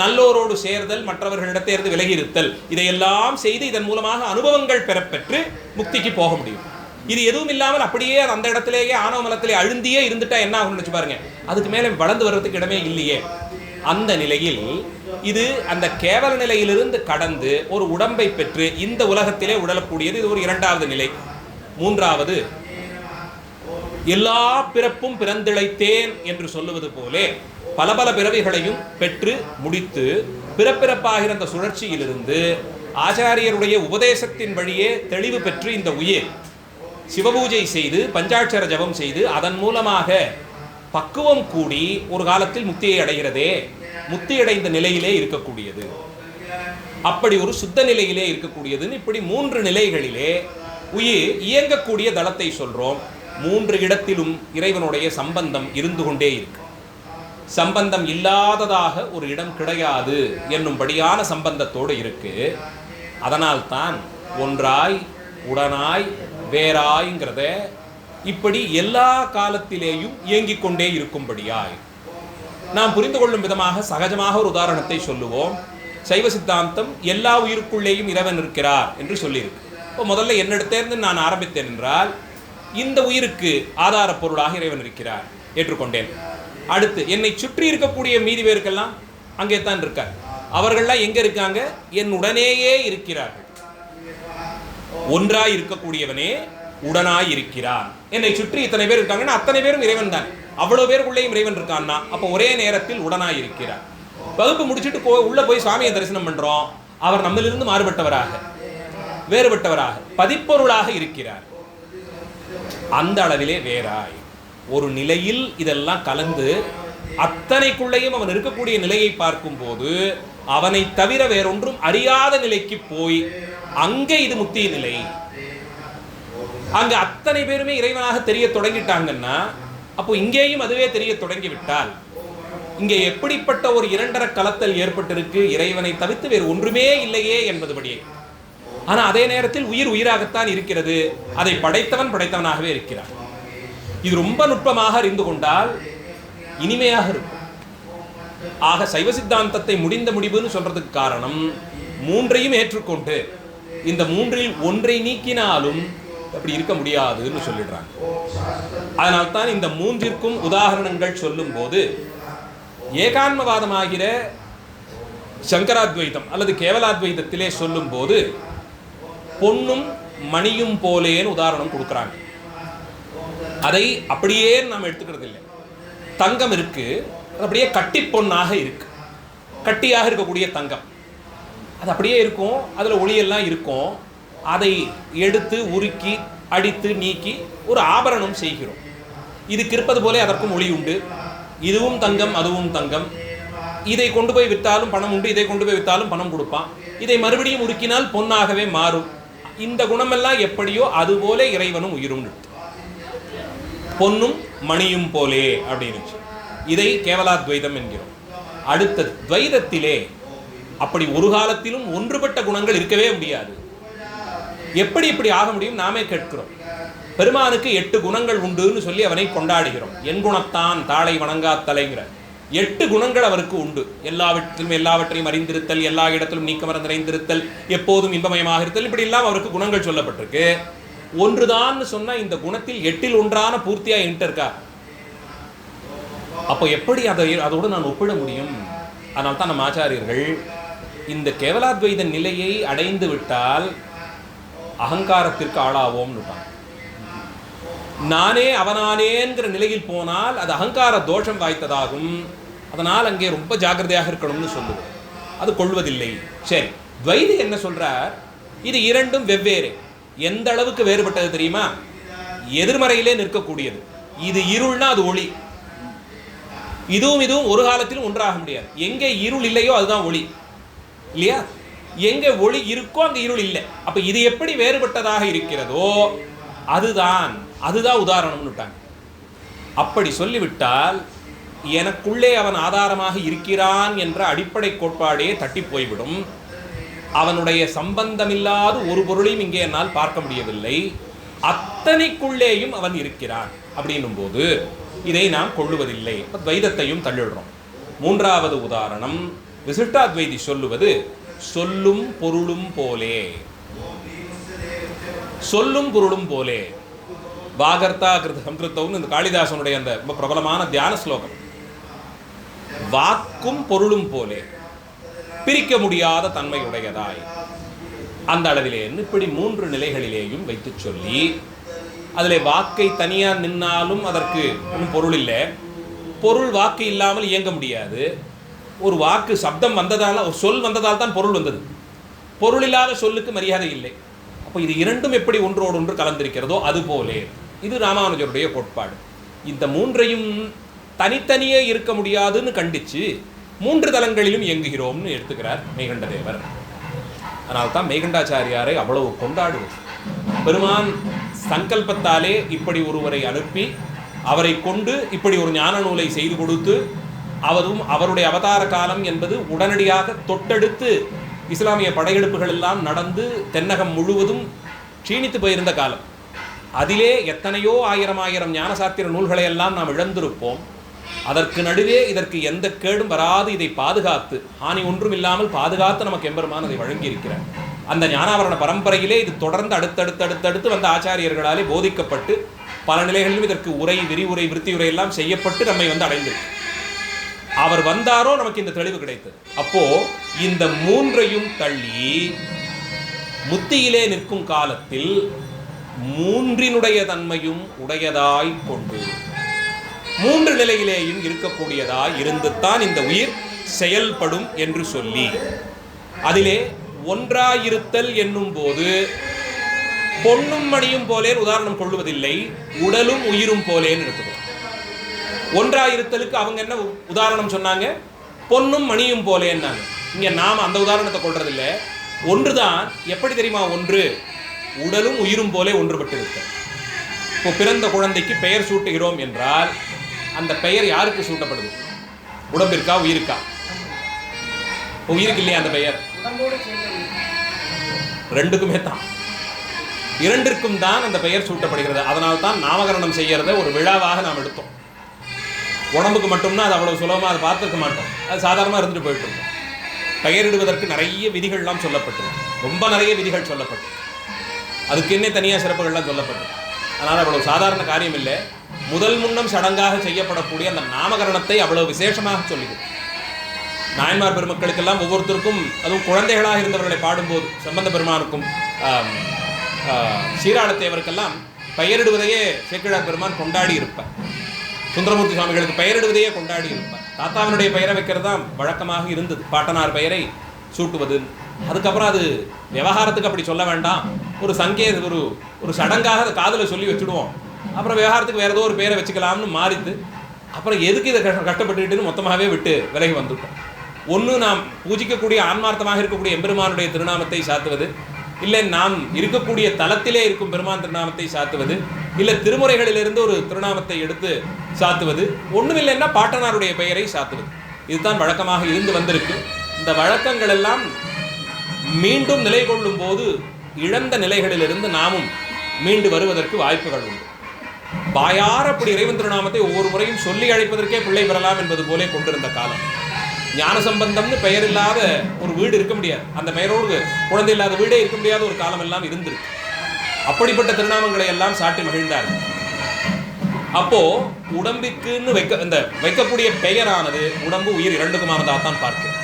Speaker 1: நல்லோரோடு சேர்தல், மற்றவர்களிடத்திலிருந்து விலகி இருத்தல், இதையெல்லாம் செய்து இதன் மூலமாக அனுபவங்கள் பெறப்பெற்று முக்திக்கு போக முடியும். இது எதுவும் இல்லாமல் அப்படியே அந்த இடத்திலேயே ஆணவ மலத்திலே அழுந்தியே இருந்துட்டா என்ன ஆகும்னு நினைச்சு பாருங்க. அதுக்கு மேலே வளர்ந்து வர்றதுக்கு இடமே இல்லையே. அந்த நிலையில் இது அந்த கேவல நிலையிலிருந்து கடந்து ஒரு உடம்பை பெற்று இந்த உலகத்திலே உடலக்கூடியது. இது ஒரு 2வது நிலை. 3வது, எல்லா பிறப்பும் பிறந்திழைத்தேன் என்று சொல்லுவது போலே பல பல பிறவிகளையும் பெற்று முடித்து பிறப்பிறப்பாகிற அந்த சுழற்சியிலிருந்து ஆச்சாரியருடைய உபதேசத்தின் வழியே தெளிவு பெற்று இந்த உயிர் சிவபூஜை செய்து பஞ்சாட்சர ஜபம் செய்து அதன் மூலமாக பக்குவம் கூடி ஒரு காலத்தில் முக்தியை அடைகிறதே, முக்தி அடைந்த நிலையிலே இருக்கக்கூடியது, அப்படி ஒரு சுத்த நிலையிலே இருக்கக்கூடியதுன்னு இப்படி 3 நிலைகளிலே உயிர் இயங்கக்கூடிய தளத்தை சொல்றோம். மூன்று இடத்திலும் இறைவனுடைய சம்பந்தம் இருந்து கொண்டே இருக்கு. சம்பந்தம் இல்லாததாக ஒரு இடம் கிடையாது என்னும்படியான சம்பந்தத்தோடு இருக்கு. அதனால்தான் ஒன்றாய் உடனாய் வேறாய்ங்கிறத இப்படி எல்லா காலத்திலேயும் இயங்கிக் கொண்டே இருக்கும்படியாய் நாம் புரிந்து கொள்ளும் விதமாக சகஜமாக ஒரு உதாரணத்தை சொல்லுவோம். சைவ சித்தாந்தம் எல்லா உயிருக்குள்ளேயும் இறைவன் இருக்கிறார் என்று சொல்லியிருக்கு. இப்போ முதல்ல என்னிடத்தேர்ந்து நான் ஆரம்பித்தேன் என்றால் இந்த உயிருக்கு ஆதார பொருளாக இறைவன் இருக்கிறார், ஏற்றுக்கொண்டேன். அடுத்து என்னை சுற்றி இருக்கக்கூடிய மீதி பேருக்கெல்லாம் அங்கே தான் இருக்கார். அவர்கள்லாம் எங்க இருக்காங்க? என் உடனேயே இருக்கிறார்கள். ஒன்றாய் இருக்கக்கூடியவனே உடனாய் இருக்கிறான். என்னை சுற்றி இத்தனை பேர் இருக்காங்கன்னா அத்தனை பேரும் இறைவன் தான். அவ்வளவு பேருக்குள்ளேயும் இறைவன் இருக்கான்னா அப்போ ஒரே நேரத்தில் உடனாய் இருக்கிறார். வகுப்பு முடிச்சுட்டு உள்ள போய் சுவாமியை தரிசனம் பண்றோம். அவர் நம்மிலிருந்து மாறுபட்டவராக, வேறுபட்டவராக, பதிப்பொருளாக இருக்கிறார். அந்த அளவிலே வேறாய் ஒரு நிலையில் இதெல்லாம் கலந்து அத்தனைக்குள்ளேயும் அவன் இருக்கக்கூடிய நிலையை பார்க்கும் போது அவனை தவிர வேறொன்றும் அறியாத நிலைக்கு போய் அங்கே இது முத்திய நிலை. அங்க அத்தனை பேருமே இறைவனாக தெரிய தொடங்கிட்டாங்கன்னா அப்போ இங்கேயும் அதுவே தெரிய தொடங்கிவிட்டால் இங்கே எப்படிப்பட்ட ஒரு இரண்டர கலத்தல் ஏற்பட்டிருக்கு, இறைவனை தவிர்த்து வேறு ஒன்றுமே இல்லையே என்பதுபடியே. ஆனா அதே நேரத்தில் உயிர் உயிராகத்தான் இருக்கிறது. அதை படைத்தவன் படைத்தவனாகவே இருக்கிறான். இது ரொம்ப நுட்பமாக அறிந்து கொண்டால் இனிமையாக இருக்கும். ஆக சைவ சித்தாந்தத்தை முடிந்த முடிவுன்னு சொல்றதுக்கு காரணம் மூன்றையும் ஏற்றுக்கொண்டு இந்த மூன்றில் ஒன்றை நீக்கினாலும் அப்படி இருக்க முடியாதுன்னு சொல்லிடுறாங்க. அதனால்தான் இந்த மூன்றிற்கும் உதாரணங்கள் சொல்லும் போது ஏகான்மவாதமாகிற சங்கராத்வைதம் அல்லது கேவலாத்வைதத்திலே சொல்லும் போது பொன்னும் மணியும் போலேன்னு உதாரணம் கொடுக்குறாங்க. அதை அப்படியே நாம் எடுத்துக்கிறது இல்லை. தங்கம் இருக்கு, அப்படியே கட்டி பொன்னாக இருக்கு. கட்டியாக இருக்கக்கூடிய தங்கம் அது அப்படியே இருக்கும், அதில் ஒளியெல்லாம் இருக்கும். அதை எடுத்து உருக்கி அடித்து நீக்கி ஒரு ஆபரணம் செய்கிறோம். இதுக்கு இருப்பது போல அதற்கும் ஒளி உண்டு. இதுவும் தங்கம், அதுவும் தங்கம். இதை கொண்டு போய் விற்றாலும் பணம் உண்டு, இதை கொண்டு போய் விற்றாலும் பணம் கொடுப்பான். இதை மறுபடியும் உருக்கினால் பொன்னாகவே மாறும். இந்த குணமெல்லாம் எப்படியோ அதுபோல இறைவனும் உயிரும். பொன்னும் மணியும் போலே அப்படின்னு இதை கேவலாத்வைதம் என்கிறோம். அடுத்தது துவைதத்திலே அப்படி ஒரு காலத்திலும் ஒன்றுபட்ட குணங்கள் இருக்கவே முடியாது. எப்படி இப்படி ஆக முடியும்? நாமே கேட்கிறோம். பெருமானுக்கு 8 குணங்கள் உண்டுன்னு சொல்லி அவனை கொண்டாடுகிறோம். என் குணத்தான் தாளை வணங்காத்தலைங்கிற 8 குணங்கள் அவருக்கு உண்டு. எல்லாவற்றையும் அறிந்திருத்தல், எல்லா இடத்திலும் நீக்கமர நிறைந்திருத்தல், எப்போதும் இன்பமயமாக இருத்தல், இப்படி எல்லாம் அவருக்கு குணங்கள் சொல்லப்பட்டிருக்கு. ஒன்றுதான் சொன்னா இந்த குணத்தில் 8இல் ஒன்றான பூர்த்தியா என்கிட்ட இருக்கா? அப்போ எப்படி அதோடு நான் ஒப்பிட முடியும்? அதனால தான் நம்ம ஆச்சாரியர்கள் இந்த கேவலாத்வைத நிலையை அடைந்து விட்டால் அகங்காரத்திற்கு ஆளாவோம்னு. நானே அவனானேங்கிற நிலையில் போனால் அது அகங்கார தோஷம் வாய்த்ததாகும். அதனால் அங்கே ரொம்ப ஜாக்கிரதையாக இருக்கணும்னு சொல்லுது. அது கொள்வதில்லை. சரி, துவைதி என்ன சொல்றார்? இது இரண்டும் வெவ்வேறு. எந்த அளவுக்கு வேறுபட்டது தெரியுமா? எதிர்மறையிலே நிற்கக்கூடியது. இது இருள்னா அது ஒளி. இதுவும் ஒரு காலத்திலும் ஒன்றாக முடியாது. எங்கே இருள் இல்லையோ அதுதான் ஒளி, இல்லையா? எங்கே ஒளி இருக்கோ அங்கே இருள் இல்லை. அப்ப இது எப்படி வேறுபட்டதாக இருக்கிறதோ அதுதான் உதாரணம்னு. அப்படி சொல்லிவிட்டால் எனக்குள்ளே அவன் ஆதாரமாக இருக்கிறான் என்ற அடிப்படை கோட்பாடே தட்டி போய்விடும். அவனுடைய சம்பந்தமில்லாத ஒரு பொருளையும் இங்கே என்னால் பார்க்க முடியவில்லை. அத்தனைக்குள்ளேயும் அவன் இருக்கிறான் அப்படின்னும் போது இதை நாம் கொள்ளுவதில்லை. துவைதத்தையும் தள்ளிடுறோம். மூன்றாவது உதாரணம் விசிஷ்டாத்வைதி சொல்லுவது சொல்லும் பொருளும் போலே. சொல்லும் பொருளும் போலே. வாகர்த்தா கிருத்தம்னு இந்த காளிதாசனுடைய அந்த ரொம்ப பிரபலமான தியான ஸ்லோகம். வாக்கும் பொருளும் போலே, பிரிக்க முடியாத தன்மையுடையதாய், அந்த அளவிலே இப்படி 3 நிலைகளிலேயும் வைத்து சொல்லி அதில் வாக்கை தனியாக நின்னாலும் அதற்கு ஒன்றும் பொருள் இல்லை. பொருள் வாக்கு இல்லாமல் இயங்க முடியாது. ஒரு வாக்கு சப்தம் வந்ததால், ஒரு சொல் வந்ததால் தான் பொருள் வந்தது. பொருள் இல்லாத சொல்லுக்கு மரியாதை இல்லை. அப்போ இது இரண்டும் எப்படி ஒன்றோடு ஒன்று கலந்திருக்கிறதோ அதுபோலே இது ராமானுஜருடைய கோட்பாடு. இந்த 3ஐயும் தனித்தனியே இருக்க முடியாதுன்னு கண்டிச்சு 3 தலங்களிலும் இயங்குகிறோம்னு எடுத்துக்கிறார் மெய்கண்ட தேவர். அதனால்தான் மெய்கண்டாச்சாரியாரை அவ்வளவு கொண்டாடுவது. பெருமான் சங்கல்பத்தாலே இப்படி ஒருவரை அனுப்பி அவரை கொண்டு இப்படி ஒரு ஞான நூலை செய்து கொடுத்து அவருடைய அவதார காலம் என்பது உடனடியாக தொட்டெடுத்து இஸ்லாமிய படையெடுப்புகள் எல்லாம் நடந்து தென்னகம் முழுவதும் க்ஷீணித்து போயிருந்த காலம். அதிலே எத்தனையோ ஆயிரம் ஞானசாத்திர நூல்களை எல்லாம் நாம் இழந்திருப்போம். அதற்கு நடுவே இதற்கு எந்த கேடும் வராது இதை பாதுகாத்து ஹானி ஒன்றும் இல்லாமல் பாதுகாத்து நமக்கு எம்பெருமான் அதை வழங்கியிருக்கிறார். அந்த ஞானாவரண பரம்பரையிலே இது தொடர்ந்து அடுத்தடுத்து வந்த ஆச்சாரியர்களாலே போதிக்கப்பட்டு பல நிலைகளிலும் இதற்கு உரை, விரிவுரை, விருத்தியுரை எல்லாம் செய்யப்பட்டு நம்மை அடைந்திருக்கு. அவர் வந்தாரோ நமக்கு இந்த தெளிவு கிடைத்தது. அப்போ இந்த மூன்றையும் தள்ளி முத்தியிலே நிற்கும் காலத்தில் மூன்றினுடைய தன்மையும் உடையதாய் கொண்டு மூன்று நிலையிலேயும் இருக்கக்கூடியதாய் இருந்துத்தான் இந்த உயிர் செயல்படும் என்று சொல்லி, அதிலே ஒன்றாயிருத்தல் என்னும் போது பொன்னும் மணியும் போலே உதாரணம் கொள்வதில்லை, உடலும் உயிரும் போலேன்னு எடுத்துக்கணும். ஒன்றாயிருத்தலுக்கு அவங்க என்ன உதாரணம் சொன்னாங்க? பொன்னும் மணியும் போலேன்னாங்க. இங்க நாம் அந்த உதாரணத்தை கொள்றதில்ல. ஒன்றுதான். எப்படி தெரியுமா? ஒன்று உடலும் உயிரும் போலே ஒன்றுபட்டு இருக்க. இப்போ பிறந்த குழந்தைக்கு பெயர் சூட்டுகிறோம் என்றால் அந்த பெயர் யாருக்கு சூட்டப்படுது? உடம்பிற்கா, உயிருக்கா? உயிருக்கு இல்லையா அந்த பெயர்? ரெண்டுக்குமே தான், இரண்டிற்கும் தான் அந்த பெயர் சூட்டப்படுகிறது. அதனால் தான் நாமகரணம் செய்யறத ஒரு விழாவாக நாம் எடுத்தோம். உடம்புக்கு மட்டும்னா அது அவ்வளவு சுலபமாக அதை பார்த்துருக்க மாட்டோம். அது சாதாரணமாக இருந்துட்டு போயிட்டு இருக்கும். பெயரிடுவதற்கு நிறைய விதிகள்லாம் சொல்லப்பட்டிருக்கு. ரொம்ப நிறைய விதிகள் சொல்லப்பட்டு அதுக்கு என்ன தனியாக சிறப்புகள்லாம் சொல்லப்பட்டு, அதனால் அவ்வளவு சாதாரண காரியம் இல்லை. முதல் முன்னம் சடங்காக செய்யப்படக்கூடிய அந்த நாமகரணத்தை அவ்வளவு விசேஷமாக சொல்லுது. நாயன்மார் பெருமக்களுக்கெல்லாம் ஒவ்வொருத்தருக்கும், அதுவும் குழந்தைகளாக இருந்தவர்களை பாடும்போது சம்பந்த பெருமானுக்கும் சீராளத்தேவருக்கெல்லாம் பெயரிடுவதையே சேக்கிழார் பெருமான் கொண்டாடி இருப்பார். சுந்தரமூர்த்தி சுவாமிகளுக்கு பெயரிடுவதையே கொண்டாடி இருப்பார். தாத்தாவினுடைய பெயரை வைக்கிறது தான் வழக்கமாக இருந்தது, பாட்டனார் பெயரை சூட்டுவது. அதுக்கப்புறம் அது விவகாரத்துக்கு அப்படி சொல்ல வேண்டாம், ஒரு ஒரு சடங்காக அதை காதில் சொல்லி வச்சுடுவோம், அப்புறம் விவகாரத்துக்கு வேறு ஏதோ ஒரு பேரை வச்சுக்கலாம்னு மாறித்து அப்புறம் எதுக்கு இதை கஷ்டப்பட்டுக்கிட்டுன்னு மொத்தமாகவே விட்டு விலகி வந்துட்டோம். ஒன்று நாம் பூஜிக்கக்கூடிய ஆன்மார்த்தமாக இருக்கக்கூடிய எம்பெருமானுடைய திருநாமத்தை சாத்துவது, இல்லை நாம் இருக்கக்கூடிய தலத்திலே இருக்கும் பெருமான் திருநாமத்தை சாத்துவது, இல்லை திருமுறைகளிலிருந்து ஒரு திருநாமத்தை எடுத்து சாத்துவது, ஒன்றுமில்லைன்னா பாட்டனாருடைய பெயரை சாத்துவது. இதுதான் வழக்கமாக இருந்து வந்திருக்கு. இந்த வழக்கங்கள் எல்லாம் மீண்டும் நிலை கொள்ளும் போது இழந்த நிலைகளிலிருந்து நாமும் மீண்டு வருவதற்கு வாய்ப்புகள் உண்டு. வாயார அப்படி இறைவன் திருநாமத்தை ஒவ்வொரு முறையும் சொல்லி அழைப்பதற்கே பிள்ளை பெறலாம் என்பது போலே கொண்டிருந்த காலம். ஞான சம்பந்தம்னு பெயர் இல்லாத ஒரு வீடு இருக்க முடியாது, அந்த பெயரோடு குழந்தை இல்லாத வீடே இருக்க முடியாத ஒரு காலம் எல்லாம் இருந்திருக்கு. அப்படிப்பட்ட திருநாமங்களை எல்லாம் சாட்டி மகிழ்ந்தார்கள். அப்போ உடம்பிற்குன்னு வைக்கக்கூடிய பெயரானது உடம்பு உயிர் இரண்டுக்குமானதாகத்தான் பார்க்கிறேன்,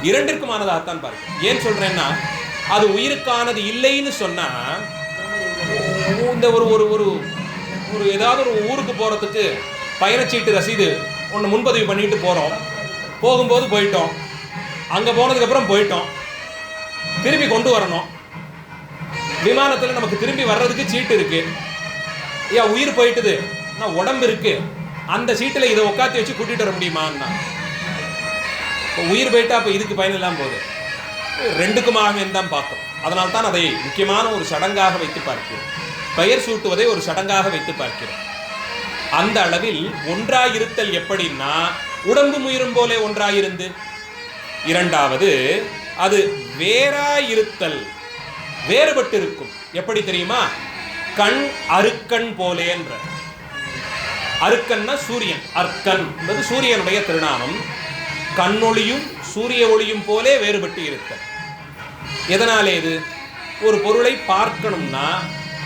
Speaker 1: இரண்டிற்குமானதாகத்தான் பார்க்கிறேன். ஏன் சொல்றேன்னா, அது உயிருக்கானது இல்லைன்னு சொன்னா, இந்த ஒரு ஏதாவது ஒரு ஊருக்கு போறதுக்கு பயணச்சீட்டு ரசீது ஒன்று முன்பதிவு பண்ணிட்டு போறோம், போகும்போது போயிட்டோம், அங்க போனதுக்கு அப்புறம் போயிட்டோம், திருப்பி கொண்டு வரணும். விமானத்தில் நமக்கு திரும்பி வர்றதுக்கு சீட்டு இருக்கு, ஏன் உயிர் போயிட்டுது, நான் உடம்பு இருக்கு, அந்த சீட்டில் இதை உட்காந்து வச்சு கூட்டிட்டு வர முடியுமான்னா, உயிர் போயிட்டா அப்போ இதுக்கு பயன் இல்லாமல் போகுது. ரெண்டுக்குமாக தான் பார்க்கும். அதனால தான் அதை முக்கியமான ஒரு சடங்காக வைத்து பார்க்கிறோம். பெயர் சூட்டுவதை ஒரு சடங்காக வைத்து பார்க்கிறோம். அந்த அளவில் ஒன்றாயிருத்தல் எப்படின்னா, உடம்பு உயிரும் போலே ஒன்றாயிருந்து. இரண்டாவது, அது வேறாயிருத்தல், வேறுபட்டு இருக்கும். எப்படி தெரியுமா? கண் அருக்கண் போலே என்ற, அருக்கன்னா சூரியன், அர்க்கன் என்பது சூரியனுடைய திருநாமம். கண்ணொளியும் சூரிய ஒளியும் போலே வேறுபட்டு இருத்தல். எதனாலே இது? ஒரு பொருளை பார்க்கணும்னா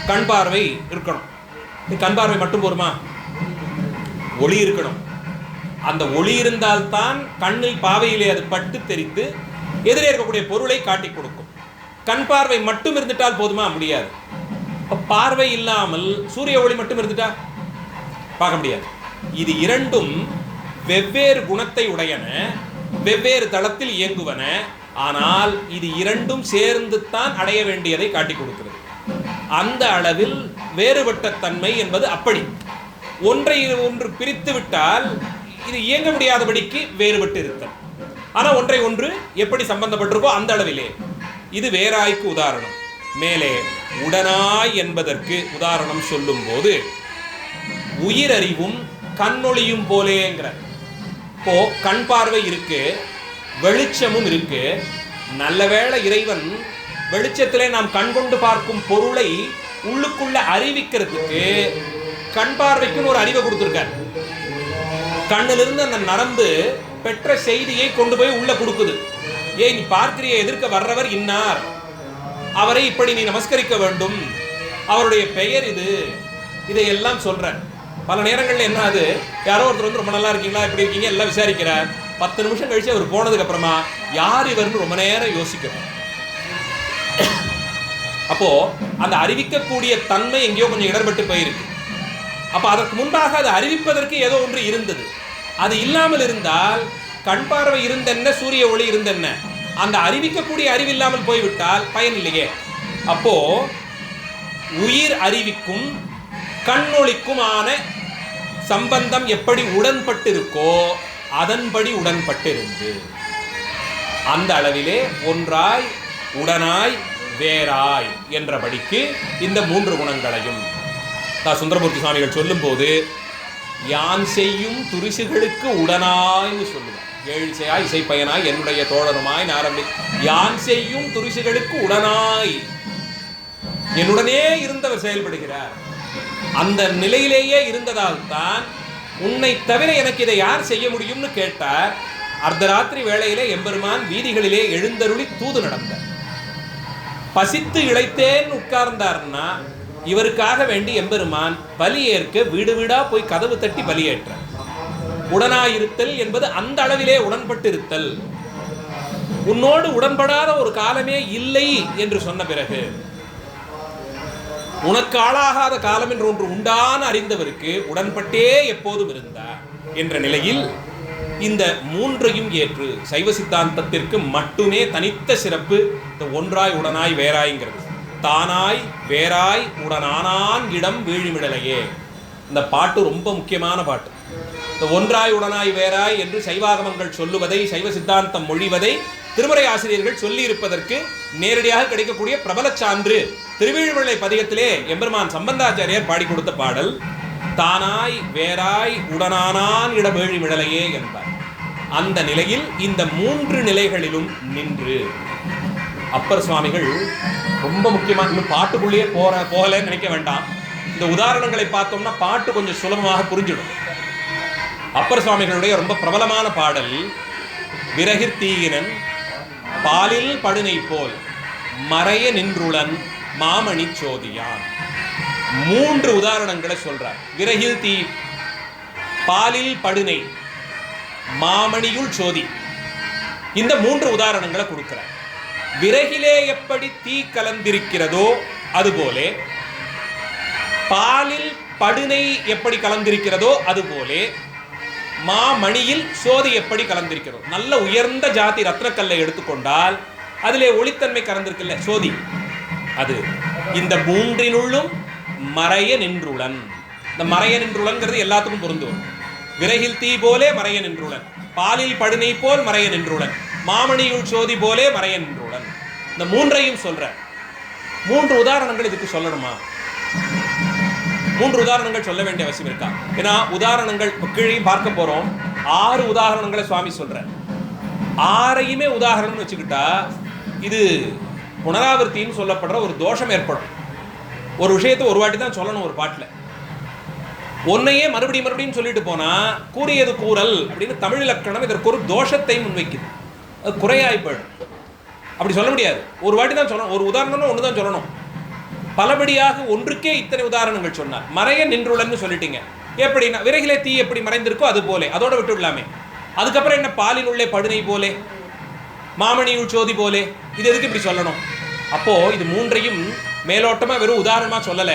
Speaker 1: கண் பார்வை இருக்கணும். கண் பார்வை மட்டும் போருமா? ஒளி இருக்கணும். அந்த ஒளி இருந்தால்தான் கண்ணில் பாவையிலே அது பட்டு தெரித்து எதிரே இருக்கக்கூடிய பொருளை காட்டி கொடுக்கும். கண் பார்வை மட்டும் இருந்துட்டால் போதுமா? முடியாது. பார்வை இல்லாமல் சூரிய ஒளி மட்டும் இருந்துட்டா பார்க்க முடியாது. இது இரண்டும் வெவ்வேறு குணத்தை உடையன, வெவ்வேறு தளத்தில் இயங்குவன. ஆனால் இது இரண்டும் சேர்ந்து தான் அடைய வேண்டியதை காட்டி கொடுக்கிறது. அந்த அளவில் வேறுபட்ட தன்மை என்பது அப்படி. ஒன்றை ஒன்று பிரித்து விட்டால் இது இயங்க முடியாதபடிக்கு வேறுபட்டு இருத்தல். ஆனால் ஒன்றை ஒன்று எப்படி சம்பந்தப்பட்டிருக்கோ அந்த அளவிலே. இது வேறாய்க்கு உதாரணம். மேலே உடனாய் என்பதற்கு உதாரணம் சொல்லும் போது உயிரறிவும் கண்ணொளியும் போலேங்கிற. இப்போ கண் பார்வை இருக்கு, வெளிச்சமும் இருக்கு. நல்ல வேளை இறைவன் வெளிச்சத்திலே நாம் கண் கொண்டு பார்க்கும் பொருளை உள்ளுக்குள்ள அறிவிக்கிறதுக்கு கண் பார்வைக்குன்னு ஒரு அறிவை கொடுத்துருக்கார். கண்ணிலிருந்து அந்த நரம்பு பெற்ற செய்தியை கொண்டு போய் உள்ள கொடுக்குது. ஏன் நீ பார்க்கிறிய, எதிர்க்க வர்றவர் இன்னார், அவரை இப்படி நீ நமஸ்கரிக்க வேண்டும், அவருடைய பெயர் இது, இதையெல்லாம் சொல்ற. பல நேரங்களில் என்ன ஆகுது, யாரோ ஒருத்தர் வந்து ரொம்ப நல்லா இருக்கீங்களா, எப்படி இருக்கீங்க எல்லாம் விசாரிக்கிறார். 10 நிமிஷம் கழிச்சு அவர் போனதுக்கு அப்புறமா யார் இவர்னு ரொம்ப நேரம் யோசிக்கணும். அப்போ அந்த அறிவிக்கக்கூடிய தன்மை எங்கேயோ கொஞ்சம் இடர்பட்டு போயிருக்கு. அப்ப அதற்கு முன்பாக அதை அறிவிப்பதற்கு ஏதோ ஒன்று இருந்தது. அது இல்லாமல் இருந்தால் கண் பார்வை இருந்தென்ன, சூரிய ஒளி இருந்தென்ன, அந்த அறிவிக்கக்கூடிய அறிவு இல்லாமல் போய்விட்டால் பயன் இல்லையே. அப்போ உயிர் அறிவிக்கும் கண்ணொளிக்குமான சம்பந்தம் எப்படி உடன்பட்டிருக்கோ அதன்படி உடன்பட்டிருந்து அந்த அளவிலே ஒன்றாய் உடனாய் வேறாய் என்றபடிக்கு இந்த 3 குணங்களையும் சுந்தரமூர்த்தி சுவாமிகள் சொல்லும் போது யான் செய்யும் துரிசுகளுக்கு உடனாய்னு சொல்லுவார். ஏழிசையாய் இசைப்பயனாய் என்னுடைய தோழருமாய் நாரம்பி யான் செய்யும் துரிசுகளுக்கு உடனாய் என்னுடனே இருந்தவர் செயல்படுகிறார். அந்த நிலையிலேயே இருந்ததால் தான் உன்னை தவிர எனக்கு இதை யார் செய்ய முடியும்னு கேட்டார். அர்த்தராத்திரி வேளையிலே எம்பெருமான் வீதிகளிலே எழுந்தருளி தூது நடந்தார். பசித்து இழைத்தேன் உட்கார்ந்தார்னா இவருக்காக வேண்டி எம்பெருமான் பலியேற்க வீடு வீடா போய் கதவு தட்டி பலியேற்றார். உடனாயிருத்தல் என்பது அந்த அளவிலே உடன்பட்டிருத்தல். உன்னோடு உடன்படாத ஒரு காலமே இல்லை என்று சொன்ன பிறகு உனக்கு ஆளாகாத காலம் என்று ஒன்று உண்டான அறிந்தவருக்கு உடன்பட்டே எப்போதும் இருந்தார் என்ற நிலையில் இந்த 3ஐயும் ஏற்று சைவ சித்தாந்தத்திற்கு மட்டுமே தனித்த சிறப்பு இந்த ஒன்றாய் உடனாய் வேறாய்ங்கிறது. தானாய் வேறாய் உடனானான் இடம் வீழிமிடலையே. இந்த பாட்டு ரொம்ப முக்கியமான பாட்டு. இந்த ஒன்றாய் உடனாய் வேறாய் என்று சைவாகமங்கள் சொல்லுவதை, சைவ சித்தாந்தம் மொழிவதை திருமுறை ஆசிரியர்கள் சொல்லி இருப்பதற்கு நேரடியாக கிடைக்கக்கூடிய பிரபல சான்று திருவீழ்விளை பதிகத்திலே எம்பெருமான் சம்பந்தாச்சாரியார் பாடி கொடுத்த பாடல் தானாய் வேறாய் உடனானான் இட வீழிமிடலையே என்பார். அந்த நிலையில் இந்த 3 நிலைகளிலும் நின்று அப்பர் சுவாமிகள் ரொம்ப முக்கியமாக, இன்னும் பாட்டுக்குள்ளேயே போகலன்னு நினைக்க வேண்டாம். இந்த உதாரணங்களை பார்த்தோம்னா பாட்டு கொஞ்சம் சுலபமாக புரிஞ்சிடும். அப்பர் சுவாமிகளுடைய ரொம்ப பிரபலமான பாடல் விரகிற் தீயினன் பாலில் படுனை போல் மறைய நின்றுளன் மாமணி சோதியான். 3 உதாரணங்களை சொல்றார். விரகில் தீ, பாலில் படுனை, மாமணியுள் சோதி. இந்த 3 உதாரணங்களை கொடுக்கிறார். விறகிலே எப்படி தீ கலந்திருக்கிறதோ அதுபோலே, பாலில் படுனை எப்படி கலந்திருக்கிறதோ அதுபோலே, மாமணியில் சோதி எப்படி கலந்திருக்கிறதோ. நல்ல உயர்ந்த ஜாதி ரத்னக்கல்லை எடுத்துக்கொண்டால் அதிலே ஒளித்தன்மை கலந்திருக்குல்ல சோதி, அது இந்த 3னுள்ளும் மறைய நின்றுளன். இந்த மறைய நின்றுளன்ங்கிறது எல்லாத்துக்கும் பொருந்தும். விறகில் தீ போலே மறைய நின்றுளன், பாலில் படுனை போல் மறைய நின்றுளன், மாமணியுள் சோதி போலே மறைய நின்றுளன். இந்த 3ஐயும் சொல்ற. 3 உதாரணங்கள் இதுக்கு சொல்லணுமா? 3 உதாரணங்கள் சொல்ல வேண்டிய அவசியம் இருக்கா? ஏன்னா உதாரணங்கள் கீழே பார்க்க போறோம். 6 உதாரணங்களை சுவாமி சொல்ற. 6ஐயுமே உதாரணம் வச்சுக்கிட்டா இது புனராவர்த்தின்னு சொல்லப்படுற ஒரு தோஷம் ஏற்படும். ஒரு விஷயத்தை ஒரு வாட்டி தான் சொல்லணும் ஒரு பாட்டில். ஒன்னையே மறுபடியும் சொல்லிட்டு போனா கூறியது கூறல் அப்படின்னு தமிழ் இலக்கணம் இதற்கு ஒரு தோஷத்தை முன்வைக்குது. அது குறையாய் போயிடும். அப்படி சொல்ல முடியாது. ஒரு வாட்டி தான் சொல்லணும். ஒரு உதாரணம் ஒன்று தான் சொல்லணும். பலபடியாக ஒன்றுக்கே இத்தனை உதாரணங்கள் சொன்னார். மறைய நின்றுள்ளன்னு சொல்லிட்டீங்க. எப்படின்னா விறகிலே தீ எப்படி மறைந்திருக்கோ அது போலே, அதோட விட்டு விடலாமே. அதுக்கப்புறம் என்ன பாலில் உள்ளே படுனை போலே, மாமணியுள் சோதி போலே, இது எதுக்கு இப்படி சொல்லணும்? அப்போ இது 3ஐயும் மேலோட்டமா வெறும் உதாரணமா சொல்லல.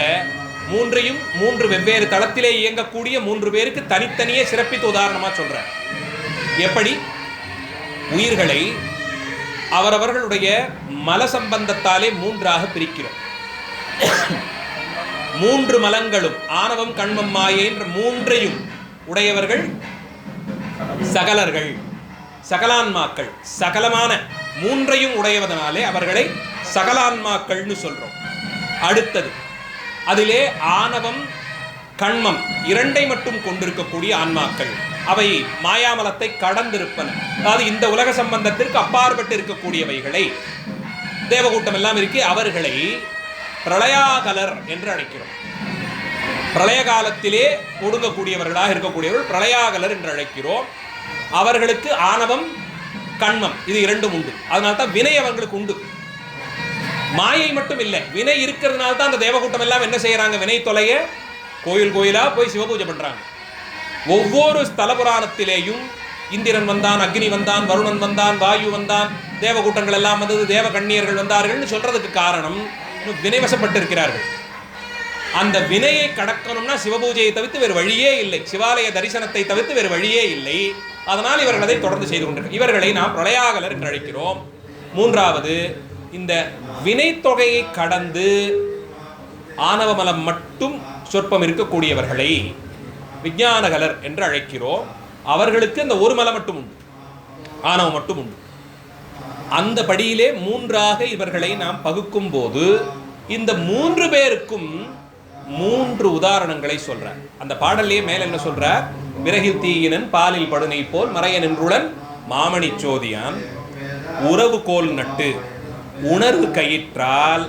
Speaker 1: 3ஐயும் 3 வெவ்வேறு தளத்திலே இயங்கக்கூடிய 3 பேருக்கு தனித்தனியே சிறப்பித்து உதாரணமா சொல்ற. எப்படி உயிர்களை அவரவர்களுடைய மல சம்பந்தத்தாலே 3ஆக பிரிக்கிறோம். 3 மலங்களும் ஆணவம் கண்மம் மாயை என்ற 3ஐயும் உடையவர்கள் சகலர்கள், சகலான்மாக்கள். சகலமான 3ஐயும் உடையவதனாலே அவர்களை சகலான்மாக்கள்னு சொல்றோம். அடுத்தது அதிலே ஆணவம் கண்மம் இரண்டை மட்டும் கொண்டிருக்கக்கூடிய ஆன்மாக்கள், அவை மாயாமலத்தை கடந்திருப்பன. அதாவது இந்த உலக சம்பந்தத்திற்கு அப்பாற்பட்டு இருக்கக்கூடியவைகளை, தேவகூட்டம் எல்லாம் இருக்கு, அவர்களை பிரளயாகலர் என்று அழைக்கிறோம். பிரளய காலத்திலே ஒடுங்கக்கூடியவர்களாக இருக்கக்கூடியவர்கள் பிரளயாகலர் என்று அழைக்கிறோம். அவர்களுக்கு ஆணவம் கண்மம் இது இரண்டும் உண்டு. அதனால தான் வினை அவர்களுக்கு உண்டு. மாயை மட்டும் இல்லை, வினை இருக்கிறதுனால தான் அந்த தேவகூட்டம் எல்லாம் என்ன செய்யறாங்க? வினை தொலைய கோயில் கோயிலா போய் சிவபூஜை பண்றாங்க. ஒவ்வொரு ஸ்தல புராணத்திலேயும் இந்திரன் வந்தான், அக்னி வந்தான், வருணன் வந்தான், வாயு வந்தான், தேவகூட்டங்கள் எல்லாம் வந்தது, தேவ கண்ணியர்கள் வந்தார்கள் சொல்றதுக்கு காரணம் வினைவசப்பட்டிருக்கிறார்கள். அந்த வினையை கடக்கணும்னா சிவபூஜையை தவிர்த்து வேறு வழியே இல்லை, சிவாலய தரிசனத்தை தவிர்த்து வேறு வழியே இல்லை. அதனால் இவர்கள் அதை தொடர்ந்து செய்து கொண்டிருக்கிறார். இவர்களை நாம் பிரளயாகலர் என்று அழைக்கிறோம். மூன்றாவது, இந்த வினை தொகையை கடந்து ஆணவமலம் மட்டும் சொற்பம் இருக்கக்கூடியவர்களை விஞ்ஞானகலர் என்று அழைக்கிறோம். அவர்களுக்கு அந்த ஒரு மலம் மட்டும் உண்டு, ஆணவம் மட்டும் உண்டு. அந்த படியிலே மூன்றாக இவர்களை நாம் பகுக்கும் போது இந்த மூன்று பேருக்கும் மூன்று உதாரணங்களை சொல்றார். அந்த பாடல்லையே மேல என்ன சொல்றார்? விறகில் தீயினன் பாலில் படுனை போல் மறைய நின்றுடன் மாமணி சோதியான் உறவு கோல் நட்டு உணர்வு கயிற்றால்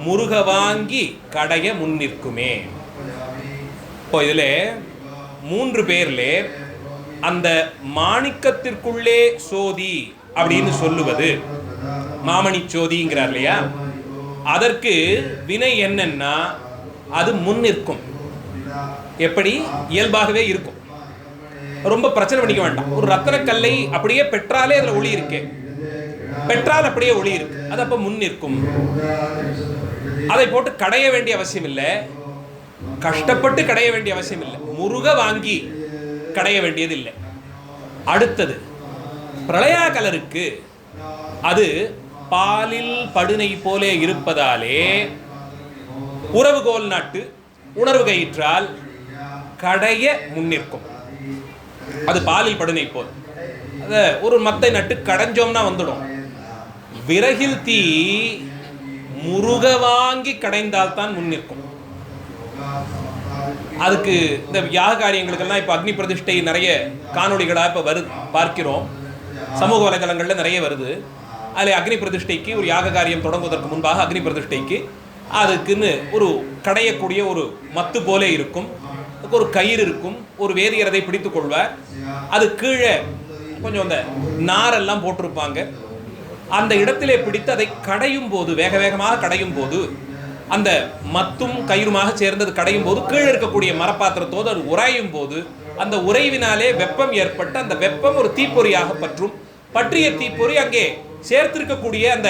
Speaker 1: முருக வாங்கி கடைய முன்னிற்குமே. இப்போ இதுல மூன்று பேர்ல அந்த மாணிக்கத்திற்குள்ளே சோதி அப்படின்னு சொல்லுவது மாமணி சோதிங்கிறார் இல்லையா, அதற்கு வினை என்னன்னா அது முன் நிற்கும். எப்படி? இயல்பாகவே இருக்கும், ரொம்ப பிரச்சனை பண்ணிக்க வேண்டாம். ஒரு ரத்தன கல்லை அப்படியே பெற்றாலே அதுல ஒளி இருக்கு, பெற்றால் அப்படியே ஒளி இருக்கு, அது அப்ப முன் நிற்கும். அதை போட்டு கடைய வேண்டிய அவசியம் இல்லை, கஷ்டப்பட்டு கடைய வேண்டிய அவசியம் இல்லை, முருக வாங்கி கடைய வேண்டியது இல்லை. அடுத்தது பிரளயாகலருக்கு அது பாலில் படுனை போலே இருப்பதாலே உறவுகோல் நாட்டு உணர்வு கயிற்றால் கடைய முன்னிற்கும். அது பாலில் படுனை போல், அத ஒரு மத்தை நட்டு கடைஞ்சோம்னா வந்துடும். விறகில் தீ முருக வாங்கி கடைந்தால் தான் முன்னிற்கும். அதுக்கு இந்த யாக காரியங்களுக்கெல்லாம் இப்போ அக்னி பிரதிஷ்டை நிறைய காணொளிகளாக இப்போ பார்க்கிறோம், சமூக வலைதளங்களில் நிறைய வருது. அதில் அக்னி பிரதிஷ்டைக்கு ஒரு யாக காரியம் தொடங்குவதற்கு முன்பாக அக்னி பிரதிஷ்டைக்கு அதுக்குன்னு ஒரு கடையக்கூடிய ஒரு மத்து போலே இருக்கும், அதுக்கு ஒரு கயிறு இருக்கும், ஒரு வேதியர் அதை பிடித்துக் கொள்வார். அது கீழே கொஞ்சம் அந்த நாரெல்லாம் போட்டிருப்பாங்க. அந்த இடத்திலே பிடித்து அதை கடையும் போது, வேக வேகமாக கடையும் போது, அந்த மத்தும் கயிறுமாக சேர்ந்தது கடையும் போது கீழே இருக்கக்கூடிய மரப்பாத்திரத்தோடு அது உராயும் போது அந்த உறைவினாலே வெப்பம் ஏற்பட்டு அந்த வெப்பம் ஒரு தீப்பொறியாக பற்றும். பற்றிய தீப்பொறி அங்கே சேர்த்திருக்கக்கூடிய அந்த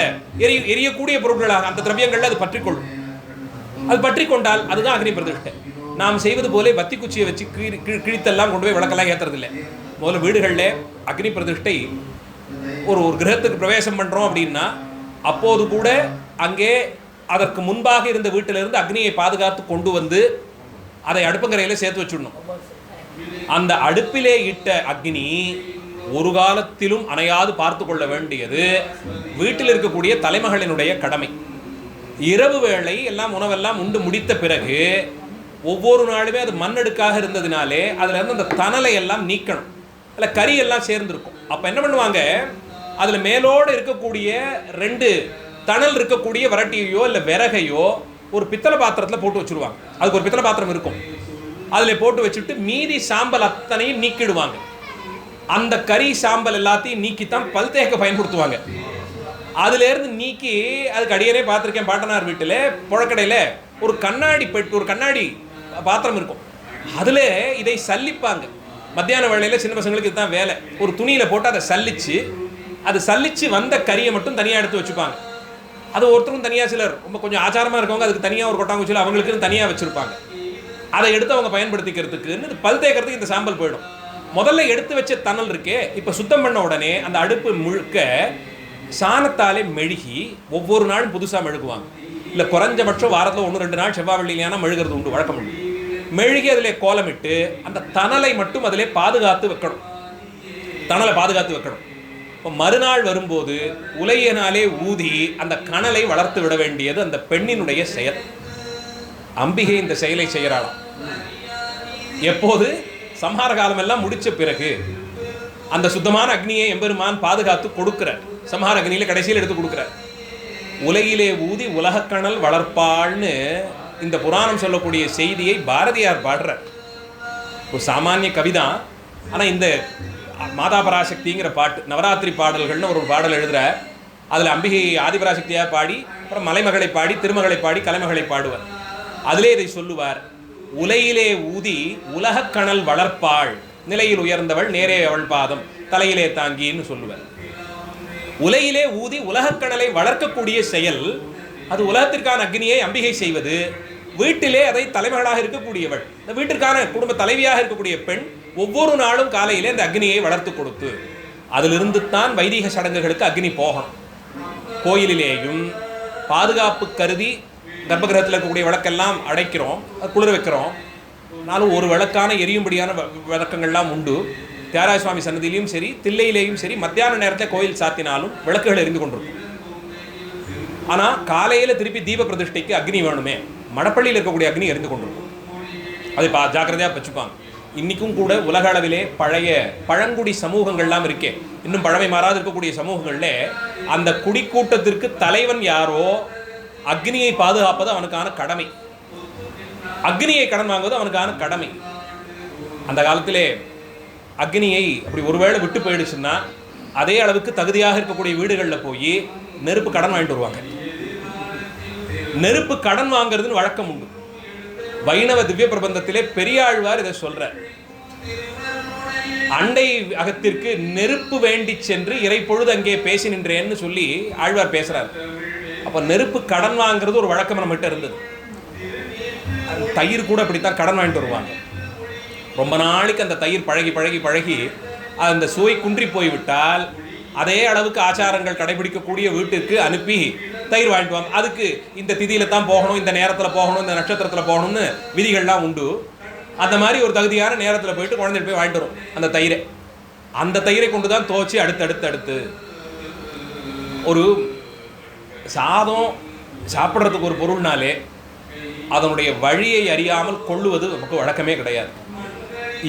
Speaker 1: எரியக்கூடிய பொருட்களாக அந்த திரவியங்கள்ல அது பற்றிக்கொள்ளும். அது பற்றி கொண்டால் அதுதான் அக்னி பிரதிஷ்டை. நாம் செய்வது போல பத்தி குச்சியை வச்சு கிழித்தெல்லாம் கொண்டு போய் விளக்கெல்லாம் ஏற்றுறது இல்லை. முதல்ல வீடுகளில் அக்னி பிரதிஷ்டை ஒரு கிரகத்துக்கு பிரவேசம் பண்ணுறோம் அப்படின்னா அப்போது கூட அங்கே அதற்கு முன்பாக இருந்த வீட்டிலிருந்து அக்னியை பாதுகாத்து கொண்டு வந்து அதை அடுப்பங்கரையில் சேர்த்து வச்சுடணும். அந்த அடுப்பிலே இட்ட அக்னி ஒரு காலத்திலும் அணையாது பார்த்து கொள்ள வேண்டியது வீட்டில் இருக்கக்கூடிய தலைமகளினுடைய கடமை. இரவு வேளை எல்லாம் உணவெல்லாம் உண்டு முடித்த பிறகு ஒவ்வொரு நாளுமே அது மண்ணடுக்காக இருந்ததினாலே அதுல இருந்து அந்த தணலை எல்லாம் நீக்கணும். அதில் கறி எல்லாம் சேர்ந்துருக்கும். அப்போ என்ன பண்ணுவாங்க, அதில் மேலோடு இருக்கக்கூடிய 2 தணல் இருக்கக்கூடிய வரட்டியையோ இல்லை விறகையோ ஒரு பித்தளை பாத்திரத்தில் போட்டு வச்சுருவாங்க. அதுக்கு ஒரு பித்தளை பாத்திரம் இருக்கும், அதில் போட்டு வச்சுட்டு மீதி சாம்பல் அத்தனையும் நீக்கிடுவாங்க. அந்த கறி சாம்பல் எல்லாத்தையும் நீக்கித்தான் பல் தேக்க பயன்படுத்துவாங்க. அதுலேருந்து நீக்கி அதுக்கு அடியனே பார்த்துருக்கேன், பாட்டனார் வீட்டில் புழக்கடையில் ஒரு கண்ணாடி பெட்டு, ஒரு கண்ணாடி பாத்திரம் இருக்கும், அதில் இதை சல்லிப்பாங்க. மத்தியான வேளையில் சின்ன பசங்களுக்கு இதுதான் வேலை. ஒரு துணியில் போட்டு அதை சல்லிச்சு வந்த கறியை மட்டும் தனியாக எடுத்து வச்சுப்பாங்க. அது ஒருத்தரும் தனியாக, சிலர் ரொம்ப கொஞ்சம் ஆச்சாரமாக இருக்கவங்க அதுக்கு தனியாக ஒரு கொட்டாங்குச்சியில் அவங்களுக்குன்னு தனியாக வச்சுருப்பாங்க. அதை எடுத்து அவங்க பயன்படுத்திக்கிறதுக்குன்னு பல் தேக்கிறதுக்கு இந்த சாம்பல் போயிடும். முதல்ல எடுத்து வச்ச தணல் இருக்கே, இப்போ சுத்தம் பண்ண உடனே அந்த அடுப்பு முழுக்க சாணத்தாலே மெழுகி ஒவ்வொரு நாளும் புதுசாக மெழுகுவாங்க. இல்லை குறைஞ்சபட்சம் வாரத்தில் 1-2 நாள் செவ்வாய் வெள்ளியிலான மெழுகிறது உண்டு, வழக்கம் உண்டு. மெழுகி அதில் கோலமிட்டு அந்த தணலை மட்டும் அதிலே பாதுகாத்து வைக்கணும், தணலை பாதுகாத்து வைக்கணும். இப்போ மறுநாள் வரும்போது உலையினாலே ஊதி அந்த கனலை வளர்த்து விட வேண்டியது அந்த பெண்ணினுடைய செயல். அம்பிகை இந்த செயலை செய்கிறாளாம். எப்போது? சம்ஹார காலம் எல்லாம் முடிச்ச பிறகு அந்த சுத்தமான அக்னியை எம்பெருமான் பாதுகாத்து கொடுக்கிறார். சம்ஹார அக்னியில கடைசியில் எடுத்து கொடுக்கிறார். உலகிலே ஊதி உலகக்கணல் வளர்ப்பாள்னு இந்த புராணம் சொல்லக்கூடிய செய்தியை பாரதியார் பாடுறார். ஒரு சாமானிய கவிதான். ஆனால் இந்த மாதா பராசக்திங்கிற பாட்டு, நவராத்திரி பாடல்கள்னு ஒரு பாடல் எழுதுற, அதில் அம்பிகை ஆதிபராசக்தியாக பாடி, அப்புறம் மலைமகளை பாடி, திருமகளை பாடி, கலைமகளை பாடுவார். அதிலே இதை சொல்லுவார். உலையிலே ஊதி உலகக்கணல் வளர்ப்பாள், நிலையில் உயர்ந்தவள் நேரே அவள் பாதம் தலையிலே தாங்கின்னு சொல்லுவார். உலையிலே ஊதி உலகக்கணலை வளர்க்கக்கூடிய செயல், அது உலகத்திற்கான அக்னியை அம்பிகை செய்வது. வீட்டிலே அதை தலைமகளாக இருக்கக்கூடியவள், இந்த வீட்டிற்கான குடும்ப தலைவியாக இருக்கக்கூடிய பெண் ஒவ்வொரு நாளும் காலையிலே அந்த அக்னியை வளர்த்து கொடுத்து, அதிலிருந்து தான் வைதிக சடங்குகளுக்கு அக்னி போகணும். கோயிலிலேயும் பாதுகாப்பு கருதி கர்ப்பகிரகத்தில் இருக்கக்கூடிய விளக்கெல்லாம் அடைக்கிறோம், குளிர வைக்கிறோம். ஆனாலும் ஒரு விளக்கான எரியும்படியான விளக்கங்கள்லாம் உண்டு. தியாகராஜ சுவாமி சன்னதியிலையும் சரி, தில்லையிலேயும் சரி, மத்தியான நேரத்தில் கோயில் சாத்தினாலும் விளக்குகள் எரிந்து கொண்டிருக்கும். ஆனால் காலையில் திருப்பி தீப பிரதிஷ்டைக்கு அக்னி வேணுமே, மடப்பள்ளியில் இருக்கக்கூடிய அக்னி எரிந்து கொண்டிருக்கும். அதை ஜாக்கிரதையாக வச்சுப்பாங்க. இன்றைக்கும் கூட உலக அளவிலே பழைய பழங்குடி சமூகங்கள்லாம் இருக்கே, இன்னும் பழமை மாறாது இருக்கக்கூடிய சமூகங்களில் அந்த குடிக்கூட்டத்திற்கு தலைவன் யாரோ அக்னியை பாதுகாப்பது அவனுக்கான கடமை, அக்னியை கடன் வாங்குவது அவனுக்கான கடமை. அந்த காலத்திலே அக்னியை அப்படி ஒருவேளை விட்டு போயிடுச்சுன்னா அதே அளவுக்கு தகுதியாக இருக்கக்கூடிய வீடுகளில் போய் நெருப்பு கடன் வாங்கிட்டு வருவாங்க. நெருப்பு கடன் வாங்கிறதுன்னு வழக்கம் உண்டு. வைணவ திவ்ய பிரபந்தத்திலே பெரியாழ்வார் இதை சொல்ற. அண்டை அகத்திற்கு நெருப்பு வேண்டி சென்று இறை பொழுது அங்கே பேசி நின்றேன்னு சொல்லி ஆழ்வார் பேசுறார். அப்ப நெருப்பு கடன் வாங்கிறது ஒரு வழக்கம் நம்மகிட்ட இருந்தது. தயிர் கூட அப்படித்தான் கடன் வாங்கிட்டு வருவாங்க. ரொம்ப நாளைக்கு அந்த தயிர் பழகி பழகி பழகி அந்த சுவை குன்றி போய்விட்டால் அதே அளவுக்கு ஆச்சாரங்கள் கடைபிடிக்கக்கூடிய வீட்டுக்கு அனுப்பி தயிர் வாங்கிட்டு வாங்க. அதுக்கு இந்த திதியில தான் போகணும், இந்த நேரத்தில் போகணும், இந்த நட்சத்திரத்தில் போகணும்னு விதிகள்லாம் உண்டு. அந்த மாதிரி ஒரு தகுதியான நேரத்தில் போயிட்டு குழந்தைகிட்ட போய் வாங்கிட்டு வரும் அந்த தயிரை. அந்த தயிரை கொண்டு தான் துவச்சி அடுத்து ஒரு சாதம் சாப்பிட்றதுக்கு ஒரு பொருள்னாலே அதனுடைய வழியை அறியாமல் கொள்ளுவது நமக்கு வழக்கமே கிடையாது.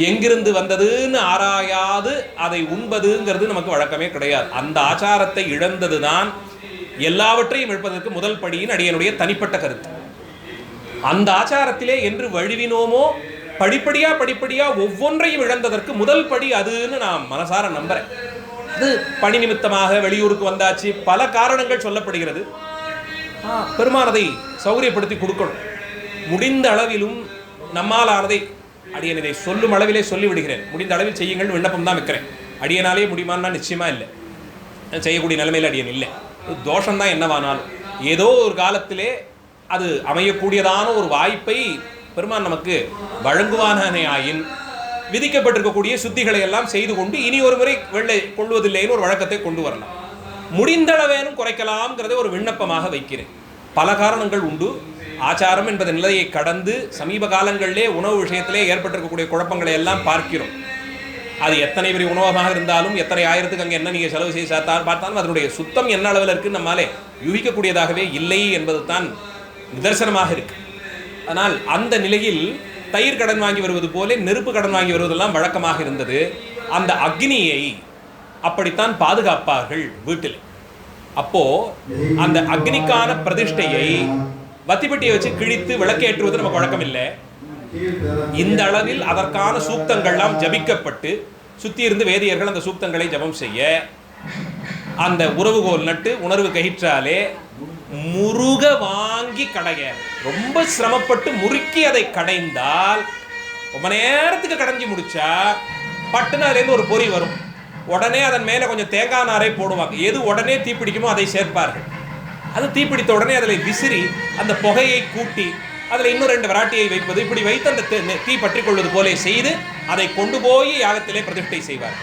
Speaker 1: எங்கிருந்து வந்ததுன்னு ஆராயாது அதை உண்பதுங்கிறது நமக்கு வழக்கமே கிடையாது. அந்த ஆச்சாரத்தை இழந்தது தான் எல்லாவற்றையும் இழப்பதற்கு முதல் படியின் அடியனுடைய தனிப்பட்ட கருத்து. அந்த ஆச்சாரத்திலே என்று வழுவினோமோ படிப்படியா ஒவ்வொன்றையும் இழந்ததற்கு முதல் படி அதுன்னு நான் மனசார நம்புறேன். அது பணி நிமித்தமாக வெளியூருக்கு வந்தாச்சு, பல காரணங்கள் சொல்லப்படுகிறது. பெருமானதை சௌகரியப்படுத்தி கொடுக்கணும். முடிந்த அளவிலும் நம்மாலானதை, அடியன் இதை சொல்லும் அளவிலே சொல்லிவிடுகிறேன், முடிந்த அளவில் செய்யுங்கள் விண்ணப்பம் தான் வைக்கிறேன். அடியனாலே முடியுமான்னா நிச்சயமா இல்லை, செய்யக்கூடிய நிலைமையில் அடியன் இல்லை. தோஷம்தான் என்னவானாலும் ஏதோ ஒரு காலத்திலே அது அமையக்கூடியதான ஒரு வாய்ப்பை பெருமான் நமக்கு வழங்குவானே ஆயின் விதிக்கப்பட்டிருக்கக்கூடிய சுத்திகளை எல்லாம் செய்து கொண்டு இனி ஒரு முறை வெள்ளை கொள்வதில்லைன்னு ஒரு வழக்கத்தை கொண்டு வரலாம். முடிந்தளவேனும் குறைக்கலாம்ங்கிறதை ஒரு விண்ணப்பமாக வைக்கிறேன். பல காரணங்கள் உண்டு. ஆச்சாரம் என்பத நிலையை கடந்து சமீப காலங்களிலே உணவு விஷயத்திலே ஏற்பட்டிருக்கக்கூடிய குழப்பங்களை எல்லாம் பார்க்கிறோம். அது எத்தனை பெரிய உணவகமாக இருந்தாலும், எத்தனை ஆயிரத்துக்கு அங்கே என்ன நீங்கள் செலவு செய்து பார்த்தாலும் அதனுடைய சுத்தம் என்ன அளவில் இருக்குன்னு நம்மாலே யூகிக்கக்கூடியதாகவே இல்லை என்பது தான் நிதர்சனமாக இருக்கு. ஆனால் அந்த நிலையில் தயிர் கடன் வாங்கி வருவது போல நெருப்பு கடன் வாங்கி வருவதெல்லாம் வழக்கமாக இருந்தது. அந்த அக்னியை அப்படித்தான் பாதுகாப்பார்கள் வீட்டில். அப்போ அந்த அக்னிக்கான பிரதிஷ்டையை வத்திப்பட்டியை வச்சு கிழித்து விளக்கேற்றுவது நமக்கு வழக்கம் இல்லை. இந்த அளவில் அதற்கான சூக்தங்கள்லாம் ஜபிக்கப்பட்டு சுத்தி இருந்து வேதியர்கள் அந்த சூக்தங்களை ஜபம் செய்ய அந்த உறவுகோல் நட்டு உணர்வு கயிற்றாலே முருக வாங்கி கடைய ரொம்ப சிரமப்பட்டு முறுக்கி அதை கடைந்தால் ரொம்ப நேரத்துக்கு கடைஞ்சி முடிச்சா பட்டுன்னு அதுலேருந்து ஒரு பொறி வரும். உடனே அதன் மேலே கொஞ்சம் தேங்காய் நாரை போடுவாங்க. எது உடனே தீப்பிடிக்குமோ அதை சேர்ப்பார்கள். அது தீப்பிடித்த உடனே அதில் விசிறி அந்த புகையை கூட்டி அதில் இன்னும் 2 விராட்டியை வைப்பது, இப்படி வைத்து அந்த தீ பற்றி கொள்வது போல செய்து அதை கொண்டு போய் யாகத்திலே பிரதிஷ்டை செய்வார்.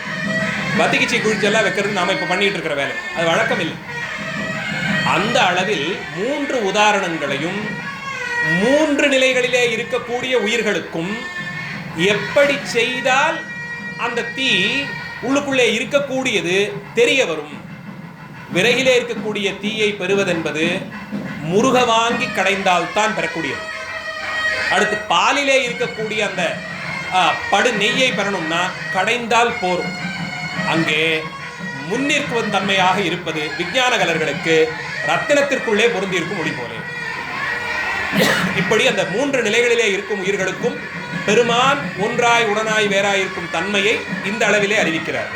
Speaker 1: வத்திகிச்சை குழிச்செல்லாம் வைக்கிறது நாம இப்போ பண்ணிட்டு இருக்கிற வேலை, அது வழக்கம் இல்லை. அந்த அளவில் 3 உதாரணங்களையும் 3 நிலைகளிலே இருக்கக்கூடிய உயிர்களுக்கும் எப்படி செய்தால் அந்த தீ உள்ளுக்குள்ளே இருக்கக்கூடியது தெரிய வரும். விறகிலே இருக்கக்கூடிய தீயை பெறுவதென்பது முருக வாங்கி கடைந்தால்தான் பெறக்கூடியது. அடுத்து பாலிலே இருக்கக்கூடிய அந்த படு நெய்யை பெறணும்னா கடைந்தால் போரும். அங்கே முன்னிற்கும் தன்மையாக இருப்பது விஞ்ஞான கலர்களுக்கு ரத்தினத்திற்குள்ளே பொருந்திருக்கும் ஒளி போலே. இப்படி அந்த 3 நிலைகளிலே இருக்கும் உயிர்களுக்கும் பெருமான் ஒன்றாய் உடனாய் வேறாய் இருக்கும் தன்மையை இந்த அளவிலே அறிவிக்கிறார்.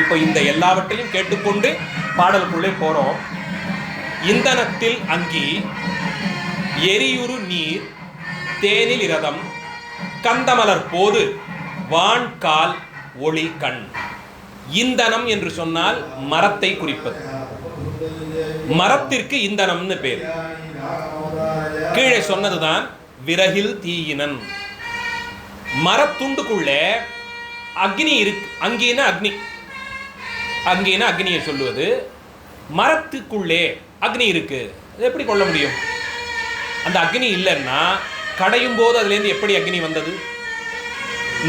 Speaker 1: இப்போ இந்த எல்லாவற்றையும் கேட்டுக்கொண்டு பாடலுக்குள்ளே போறோம். இந்தனத்தில் அங்கி, எரியுறு நீர், தேனில் இரதம், கந்தமலர் போது, வான்கால், ஒளி கண். இந்தனம் என்று சொன்னால் மரத்தை குறிப்பது. மரத்திற்கு இந்தனம்னு பேர். கீழே சொன்னதுதான் விறகில் தீயினன். மரத்துண்டுக்குள்ளே அக்னி இருக்கு. அங்கின அக்னி, அங்கின அக்னியை சொல்லுவது. மரத்துக்குள்ளே அக்னி இருக்கு. அது எப்படி கொள்ள முடியும்? அந்த அக்னி இல்லைன்னா கடையும் போது அதுலேருந்து எப்படி அக்னி வந்தது?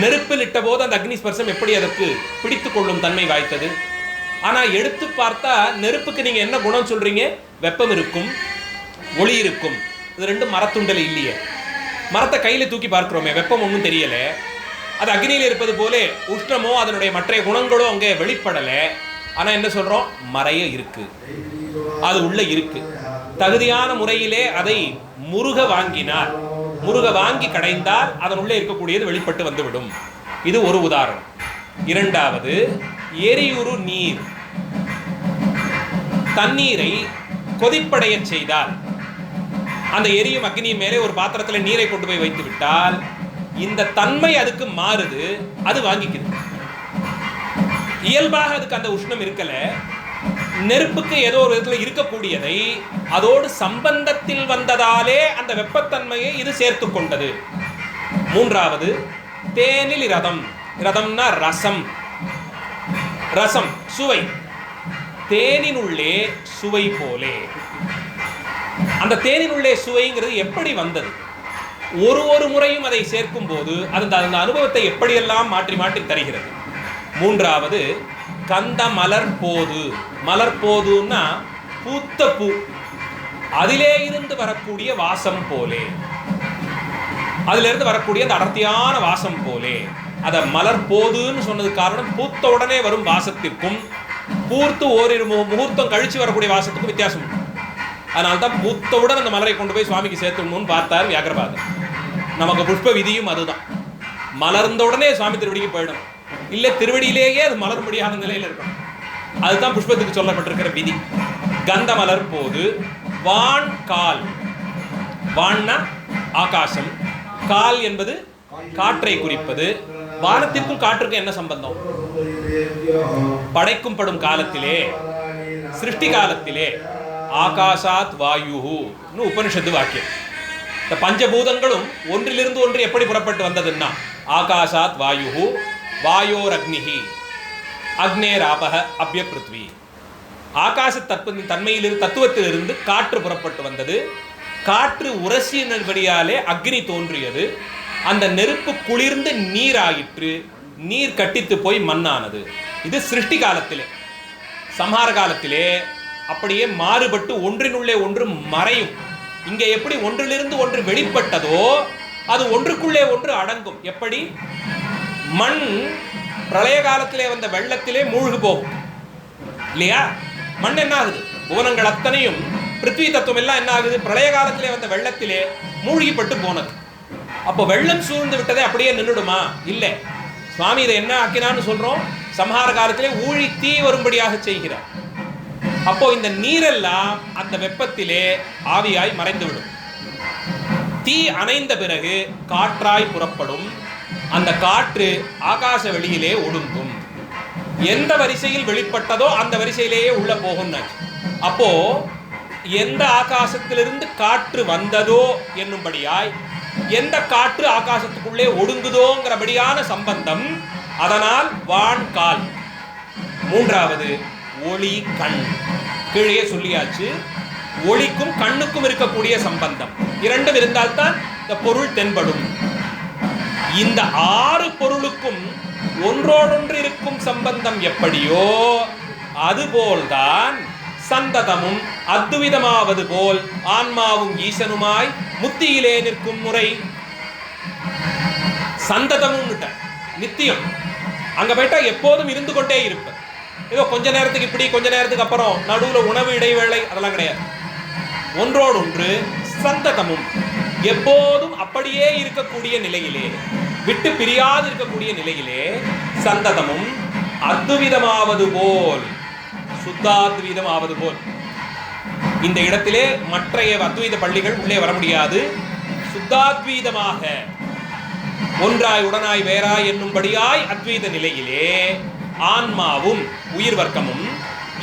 Speaker 1: நெருப்பில் இட்ட போது அந்த அக்னி ஸ்பர்சம் எப்படி அதற்கு பிடித்து கொள்ளும் தன்மை வாய்த்தது? ஆனால் எடுத்து பார்த்தா நெருப்புக்கு நீங்கள் என்ன குணம் சொல்றீங்க? வெப்பம் இருக்கும், ஒளி இருக்கும். இது ரெண்டும் மரத்துண்டல் இல்லையே. மரத்தை கையில் தூக்கி பார்க்கிறோமே, வெப்பம் ஒன்றும் தெரியல. அது அக்னியில் இருப்பது போல உஷ்ணமோ அதனுடைய மற்ற குணங்களோ அங்கே வெளிப்படலை. ஆனால் என்ன சொல்றோம்? மறைய இருக்கு, அது உள்ள இருக்கு. தகுதியான முறையிலே அதை முருக வாங்கினார், முருக வாங்கி கடைந்தால் அதன் உள்ளே இருக்கக்கூடியது வெளிப்பட்டு வந்துவிடும். இது ஒரு உதாரணம். இரண்டாவது, எரியுறு நீர். தண்ணீரை கொதிப்படைய செய்தால், அந்த எரியும் அக்னி மேலே ஒரு பாத்திரத்தில் நீரை கொண்டு போய் வைத்து விட்டால் இந்த தன்மை அதுக்கு மாறுது, அது வாங்கிக்குது. இயல்பாக அதுக்கு அந்த உஷ்ணம் இருக்கல. நெருப்புக்கு ஏதோ ஒரு விதத்தில் இருக்கக்கூடியதை அதோடு சம்பந்தத்தில் வந்ததாலே அந்த வெப்பத்தன்மையை இது சேர்த்து கொண்டது. மூன்றாவது, தேனில் இரதம். இரதம்னா ரசம். ரசம் சுவை. தேனினுள்ளே சுவை போலே. அந்த தேனினுள்ளே சுவைங்கிறது எப்படி வந்தது? ஒரு முறையும் அதை சேர்க்கும் போது அந்த அனுபவத்தை எப்படியெல்லாம் மாற்றி மாற்றி தருகிறது. மூன்றாவது, கந்த மலர் போது. மலர் போதுன்னா பூத்த பூ, அதிலே இருந்து வரக்கூடிய வாசம் போலே, அதிலிருந்து வரக்கூடிய அந்த அடர்த்தியான வாசம் போலே. அதை மலர் போதுன்னு சொன்னது காரணம் பூத்த உடனே வரும் வாசத்திற்கும் பூர்த்து ஓரிரு முகூர்த்தம் கழிச்சு வரக்கூடிய வாசத்துக்கும் வித்தியாசம். அதனால்தான் பூத்தவுடன் அந்த மலரை கொண்டு போய் சுவாமிக்கு சேர்த்துடணும்னு பார்த்தார் வியாகரபாதர். நமக்கு புஷ்ப விதியும் அதுதான். மலர்ந்த உடனே சுவாமி திருவடிக்கு போயிடும், இல்லை திருவடியிலேயே அது மலரும்படியான நிலையில் இருக்கும். அதுதான் புஷ்பத்துக்கு சொல்லப்பட்டிருக்கிற விதி. கந்த மலர் போது, வான் கால். வான்னா ஆகாசம், கால் என்பது காற்றை குறிப்பது. வானத்திற்கும் காற்றுக்கும் என்ன சம்பந்தம்? படைக்கும் படும் காலத்திலே, சிருஷ்டி காலத்திலே ஆகாசாத் வாயுன்னு உபனிஷத்து வாக்கியம். இந்த பஞ்சபூதங்களும் ஒன்றிலிருந்து ஒன்று எப்படி புறப்பட்டு வந்ததுன்னா, ஆகாசாத் வாயு, வாயோர் அக்னிஹி, அக்னேர் ஆபஹ அப்ய பிருத்வி. ஆகாச தன்மையிலிருந்து தத்துவத்திலிருந்து காற்று புறப்பட்டு வந்தது. காற்று உரசியின்படியாலே அக்னி தோன்றியது. அந்த நெருப்பு குளிர்ந்து நீராயிற்று. நீர் கட்டித்து போய் மண்ணானது. இது சிருஷ்டி காலத்திலே. சம்ஹார காலத்திலே அப்படியே மாறுபட்டு ஒன்றினுள்ளே ஒன்று மறையும். இங்கே எப்படி ஒன்றிலிருந்து ஒன்று வெளிப்பட்டதோ அது ஒன்றுக்குள்ளே ஒன்று அடங்கும். எப்படி? மண் பிரளய காலத்திலே வந்த வெள்ளத்திலே மூழ்கு போகும் இல்லையா? மண் என்ன ஆகுது? புவனங்கள் அத்தனையும் பிருத்வி தத்துவம் எல்லாம் என்ன ஆகுது? பிரளய காலத்திலே வந்த வெள்ளத்திலே மூழ்கிப்பட்டு போனது. அப்போ வெள்ளம் சூழ்ந்து விட்டதே அப்படியே நின்றுடுமா? இல்லை. சுவாமி இதை என்ன ஆக்கினான்னு சொல்றோம்? சம்ஹார காலத்திலே ஊழி தீ வரும்படியாக செய்கிறார். அப்போ இந்த நீரெல்லாம் அந்த வெப்பத்திலே ஆவியாய் மறைந்துவிடும். தீ அணைந்த பிறகு காற்றாய் புறப்படும். அந்த காற்று ஆகாச வெளியிலே ஒடுங்கும். எந்த வரிசையில் வெளிப்பட்டதோ அந்த வரிசையிலேயே உள்ள போகும். அப்போ எந்த ஆகாசத்திலிருந்து காற்று வந்ததோ என்னும்படியாய் எந்த காற்று ஆகாசத்துக்குள்ளே ஒடுங்குதோங்கிறபடியான சம்பந்தம். அதனால் வான் கால். மூன்றாவது, ஒளி கண். கீழே சொல்லியாச்சு. ஒளிக்கும் கண்ணுக்கும் இருக்கக்கூடிய சம்பந்தம் இரண்டும் இருந்தால்தான் இந்த பொருள் தென்படும். இந்த 6 பொருளுக்கும் ஒன்றோடொன்று இருக்கும் சம்பந்தம் எப்படியோ அதுபோல்தான் சந்ததமும் அத்விதமாவது போல் ஆன்மாவும் ஈசனுமாய் முத்தியிலே நிற்கும் முறை. சந்ததமும் நித்தியம், அங்க போயிட்டா எப்போதும் இருந்து கொண்டே இருப்ப. ஏதோ கொஞ்ச நேரத்துக்கு இப்படி கொஞ்ச நேரத்துக்கு அப்புறம் நடுவில் உணவு இடைவேளை அதெல்லாம் கிடையாது. ஒன்றோடொன்று சந்ததமும் எப்போதும் அப்படியே இருக்கக்கூடிய நிலையிலே, விட்டு பிரியாது இருக்கக்கூடிய நிலையிலே சந்ததமும் அத்விதமாவது போல், சுத்தாத்வீதம் ஆவது போல். இந்த இடத்திலே மற்றைய அத்வைத பள்ளிகள் உள்ளே வர முடியாது. சுத்தாத்வீதமாக ஒன்றாய் உடனாய் வேறாய் என்னும்படியாய் அத்வைத நிலையிலே ஆன்மாவும் உயிர் வர்க்கமும்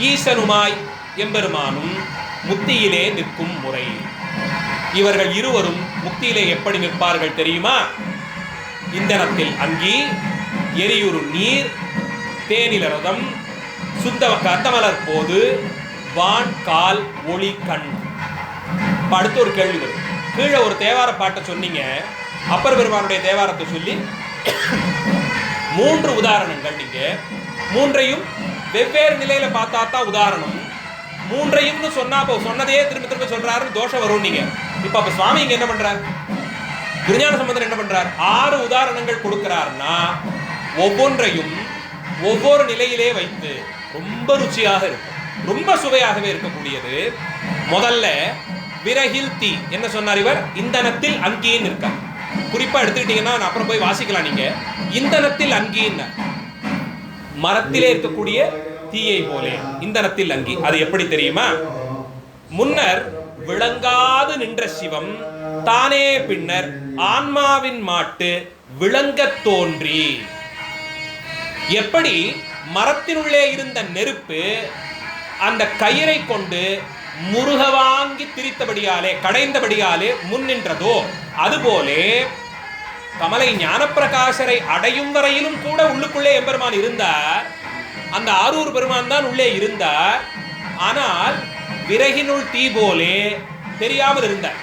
Speaker 1: ஈசனுமாய் எம்பெருமானும் முத்தியிலே நிற்கும் முறை. இவர்கள் இருவரும் முக்தியிலே எப்படி நிற்பார்கள் தெரியுமா? இந்தனத்தில் அங்கி, எரியுறு நீர், தேனிலரதம், சுத்த கத்தமலர் போது, வான் கால் ஒளி கண். அடுத்து ஒரு கேள்வி வரும். கீழே ஒரு தேவார பாட்டை சொன்னீங்க, அப்பர் பெருமானுடைய தேவாரத்தை சொல்லி 3 உதாரணங்கள். நீங்க 3ஐயும் வெவ்வேறு நிலையில பார்த்தா தான் உதாரணம். 3ஐயும் சொன்னா சொன்னதே திரும்ப திரும்ப சொல்றாரு, தோஷம் வரும். நீங்க இப்ப சுவாமி இங்க என்ன பண்றாரு, குருஞான சம்பந்தர் என்ன பண்றார், 6 உதாரணங்கள் கொடுக்கிறார்னா ஒவ்வொன்றையும் ஒவ்வொரு நிலையிலே வைத்து ரொம்ப ருச்சியாக இருக்கும், ரொம்ப சுவையாகவே இருக்கக்கூடியது. முதல்ல விரகில் தீ என்ன சொன்னார் இவர், இந்தனத்தில் அங்கீன்னு இருக்க. குறிப்பா எடுத்துக்கிட்டீங்கன்னா அப்புறம் போய் வாசிக்கலாம். நீங்க இந்தனத்தில் அங்கீன்னு, மரத்திலே இருக்கக்கூடிய தீயை போலே இந்தனத்தில் அங்கி. அது எப்படி தெரியுமா? முன்னர் விளங்காது நின்ற சிவம் தானே பின்னர் ஆன்மாவின் மாட்டு விளங்க தோன்றி. எப்படி மரத்தினுள்ளே இருந்த நெருப்பு அந்த கயிறை கொண்டு முருக வாங்கி திரித்தபடியாலே கடைந்தபடியாலே முன்னின்றதோ, அதுபோலே கமலை ஞானப்பிரகாசரை அடையும் வரையிலும் கூட உள்ளுக்குள்ளே எம்பெருமான் இருந்தார். அந்த ஆரூர் பெருமான் தான் உள்ளே இருந்தார். ஆனால் விறகினுள் தீ போலே தெரியாமல் இருந்தார்.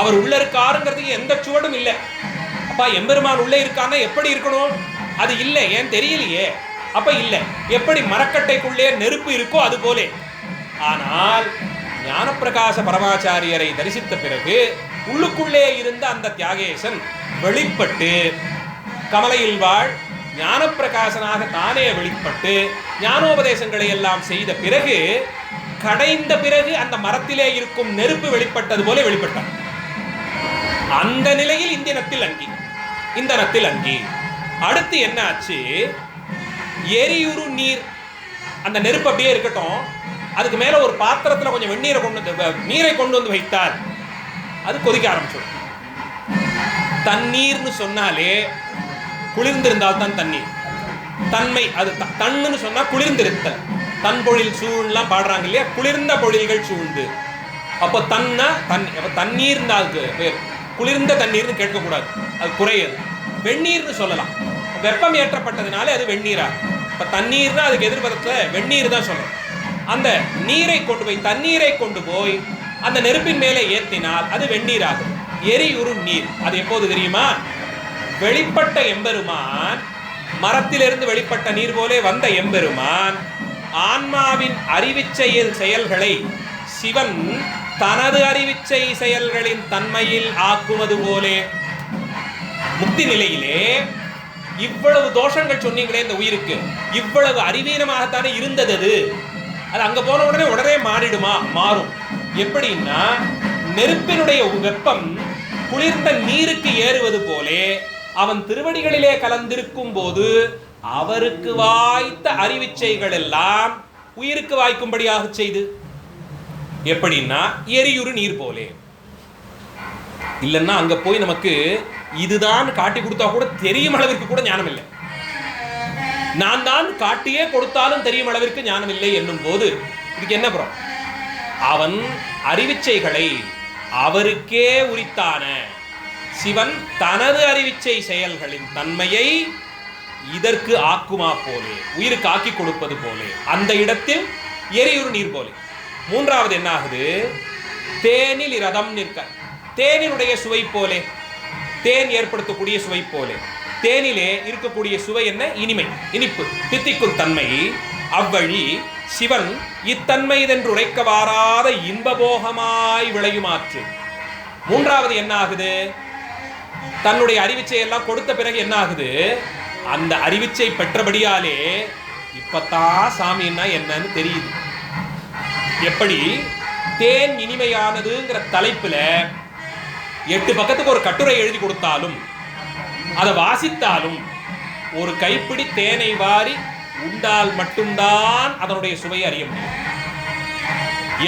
Speaker 1: அவர் உள்ள இருக்காருங்கிறதுக்கு எந்த சுவடும் இல்லை. அப்பா எம்பெருமான் உள்ளே இருக்கான்னா எப்படி இருக்கணும்? அது இல்லை, ஏன் தெரியலையே. அப்ப இல்லை, எப்படி மரக்கட்டைக்குள்ளே நெருப்பு இருக்கோ அது போலே. ஆனால் ஞானப்பிரகாச பரமாச்சாரியரை தரிசித்த பிறகு உள்ளுக்குள்ளே இருந்த அந்த தியாகேசன் வெளிப்பட்டு கமலையில் வாழ் ஞானப்பிரகாசனாக தானே வெளிப்பட்டு ஞானோபதேசங்களை எல்லாம் செய்த பிறகு, கடைந்த பிறகு அந்த மரத்திலே இருக்கும் நெருப்பு வெளிப்பட்டது போல வெளிப்பட்டார். அந்த நிலையில் இந்தனத்தில் அங்கி. அடுத்து என்ன ஆச்சு? எரியுறு நீர். அந்த நெருப்பு அப்படியே இருக்கட்டும், அதுக்கு மேல ஒரு பாத்திரத்துல கொஞ்சம் நீரை கொண்டு வந்து வைத்தார். அது கொதிக்க ஆரம்பிச்சு. தண்ணீர்னு சொன்னாலே குளிர்ந்திருந்தால் தான் தண்ணீர். தன்மை அது தண்ணுன்னு சொன்னா குளிர்ந்திருத்தல். தன் பொழில் சூழ்லாம் பாடுறாங்க இல்லையா, குளிர்ந்த பொழில்கள் சூழ்ந்து. அப்போ தண்ணீர் பேர். குளிர்ந்த தண்ணீர்னு கேட்கக்கூடாது, அது குறையது. வெந்நீர்னு சொல்லலாம். வெப்பம் ஏற்றப்பட்டதுனால அது வெந்நீரா. இப்போ தண்ணீர்னா அதுக்கு எதிர்பதத்தில் வெந்நீர் தான் சொல்லணும். அந்த நீரை கொண்டு போய் தண்ணீரை கொண்டு போய் அந்த நெருப்பின் மேலே ஏற்றினால் அது வெந்நீராகும். எரியுறு நீர். அது எப்போது தெரியுமா? வெளிப்பட்ட எம்பெருமான், மரத்திலிருந்து வெளிப்பட்ட நீர் போலே வந்த எம்பெருமான் ஆன்மாவின் அறிவிச்செயல் செயல்களை சிவன் தனது அறிவிச்சை செயல்களின் தன்மையில் ஆக்குவது போலே. முக்தி நிலையிலே இவ்வளவு தோஷங்கள் சொன்னீங்களே இந்த உயிருக்கு, இவ்வளவு அறிவீனமாகத்தானே இருந்தது. அது அங்க போன உடனே மாறும். எப்படின்னா, நெருப்பினுடைய வெப்பம் குளிர்ந்த நீருக்கு ஏறுவது போலே அவன் திருவடிகளிலே கலந்திருக்கும் போது அவருக்கு வாய்த்த அறிவிச்சைகள் எல்லாம் உயிருக்கு வாய்க்கும்படியாக செய்து. எப்படின்னா, எரியுறு நீர் போலே. இல்லைன்னா அங்க போய் நமக்கு இதுதான் காட்டி கொடுத்தா கூட தெரியும் அளவிற்கு கூட ஞானம் இல்லை. நான் தான் காட்டியே கொடுத்தாலும் தெரியும் அளவிற்கு ஞானம் இல்லை என்னும் போது இதுக்கு என்ன புறம்? அவன் அறிவிச்சைகளை அவருக்கே உரித்தான சிவன் தனது அறிவிச்சை செயல்களின் தன்மையை இதற்கு ஆக்குமா போலே, உயிருக்கு ஆக்கி கொடுப்பது போலே, அந்த இடத்தில் எரியுறு நீர் போலே. மூன்றாவது என்ன ஆகுது? தேனில் ரதம் நிற்க. தேனினுடைய சுவை போலே. தேன் ஏற்படுத்தக்கூடிய சுவை போல. தேனிலே இருக்கக்கூடிய சுவை என்ன? இனிமை, இனிப்பு, தித்திக்கும் தன்மை. அவ்வழி சிவன் இத்தன்மைதென்று உரைக்க வாராத இன்பபோகமாய் விளையுமாற்று. மூன்றாவது என்ன ஆகுது? தன்னுடைய அறிவிச்சை எல்லாம் கொடுத்த பிறகு என்ன ஆகுது? அந்த அறிவிச்சை பெற்றபடியாலே இப்பத்தான் சாமின்னா என்னன்னு தெரியுது. எப்படி தேன் இனிமையானதுங்கிற தலைப்புல 8 பக்கத்துக்கு ஒரு கட்டுரை எழுதி கொடுத்தாலும், அதை வாசித்தாலும், ஒரு கைப்பிடி தேனை வாரி உண்டால் மட்டும்தான் அதனுடைய சுவையை அறிய முடியும்.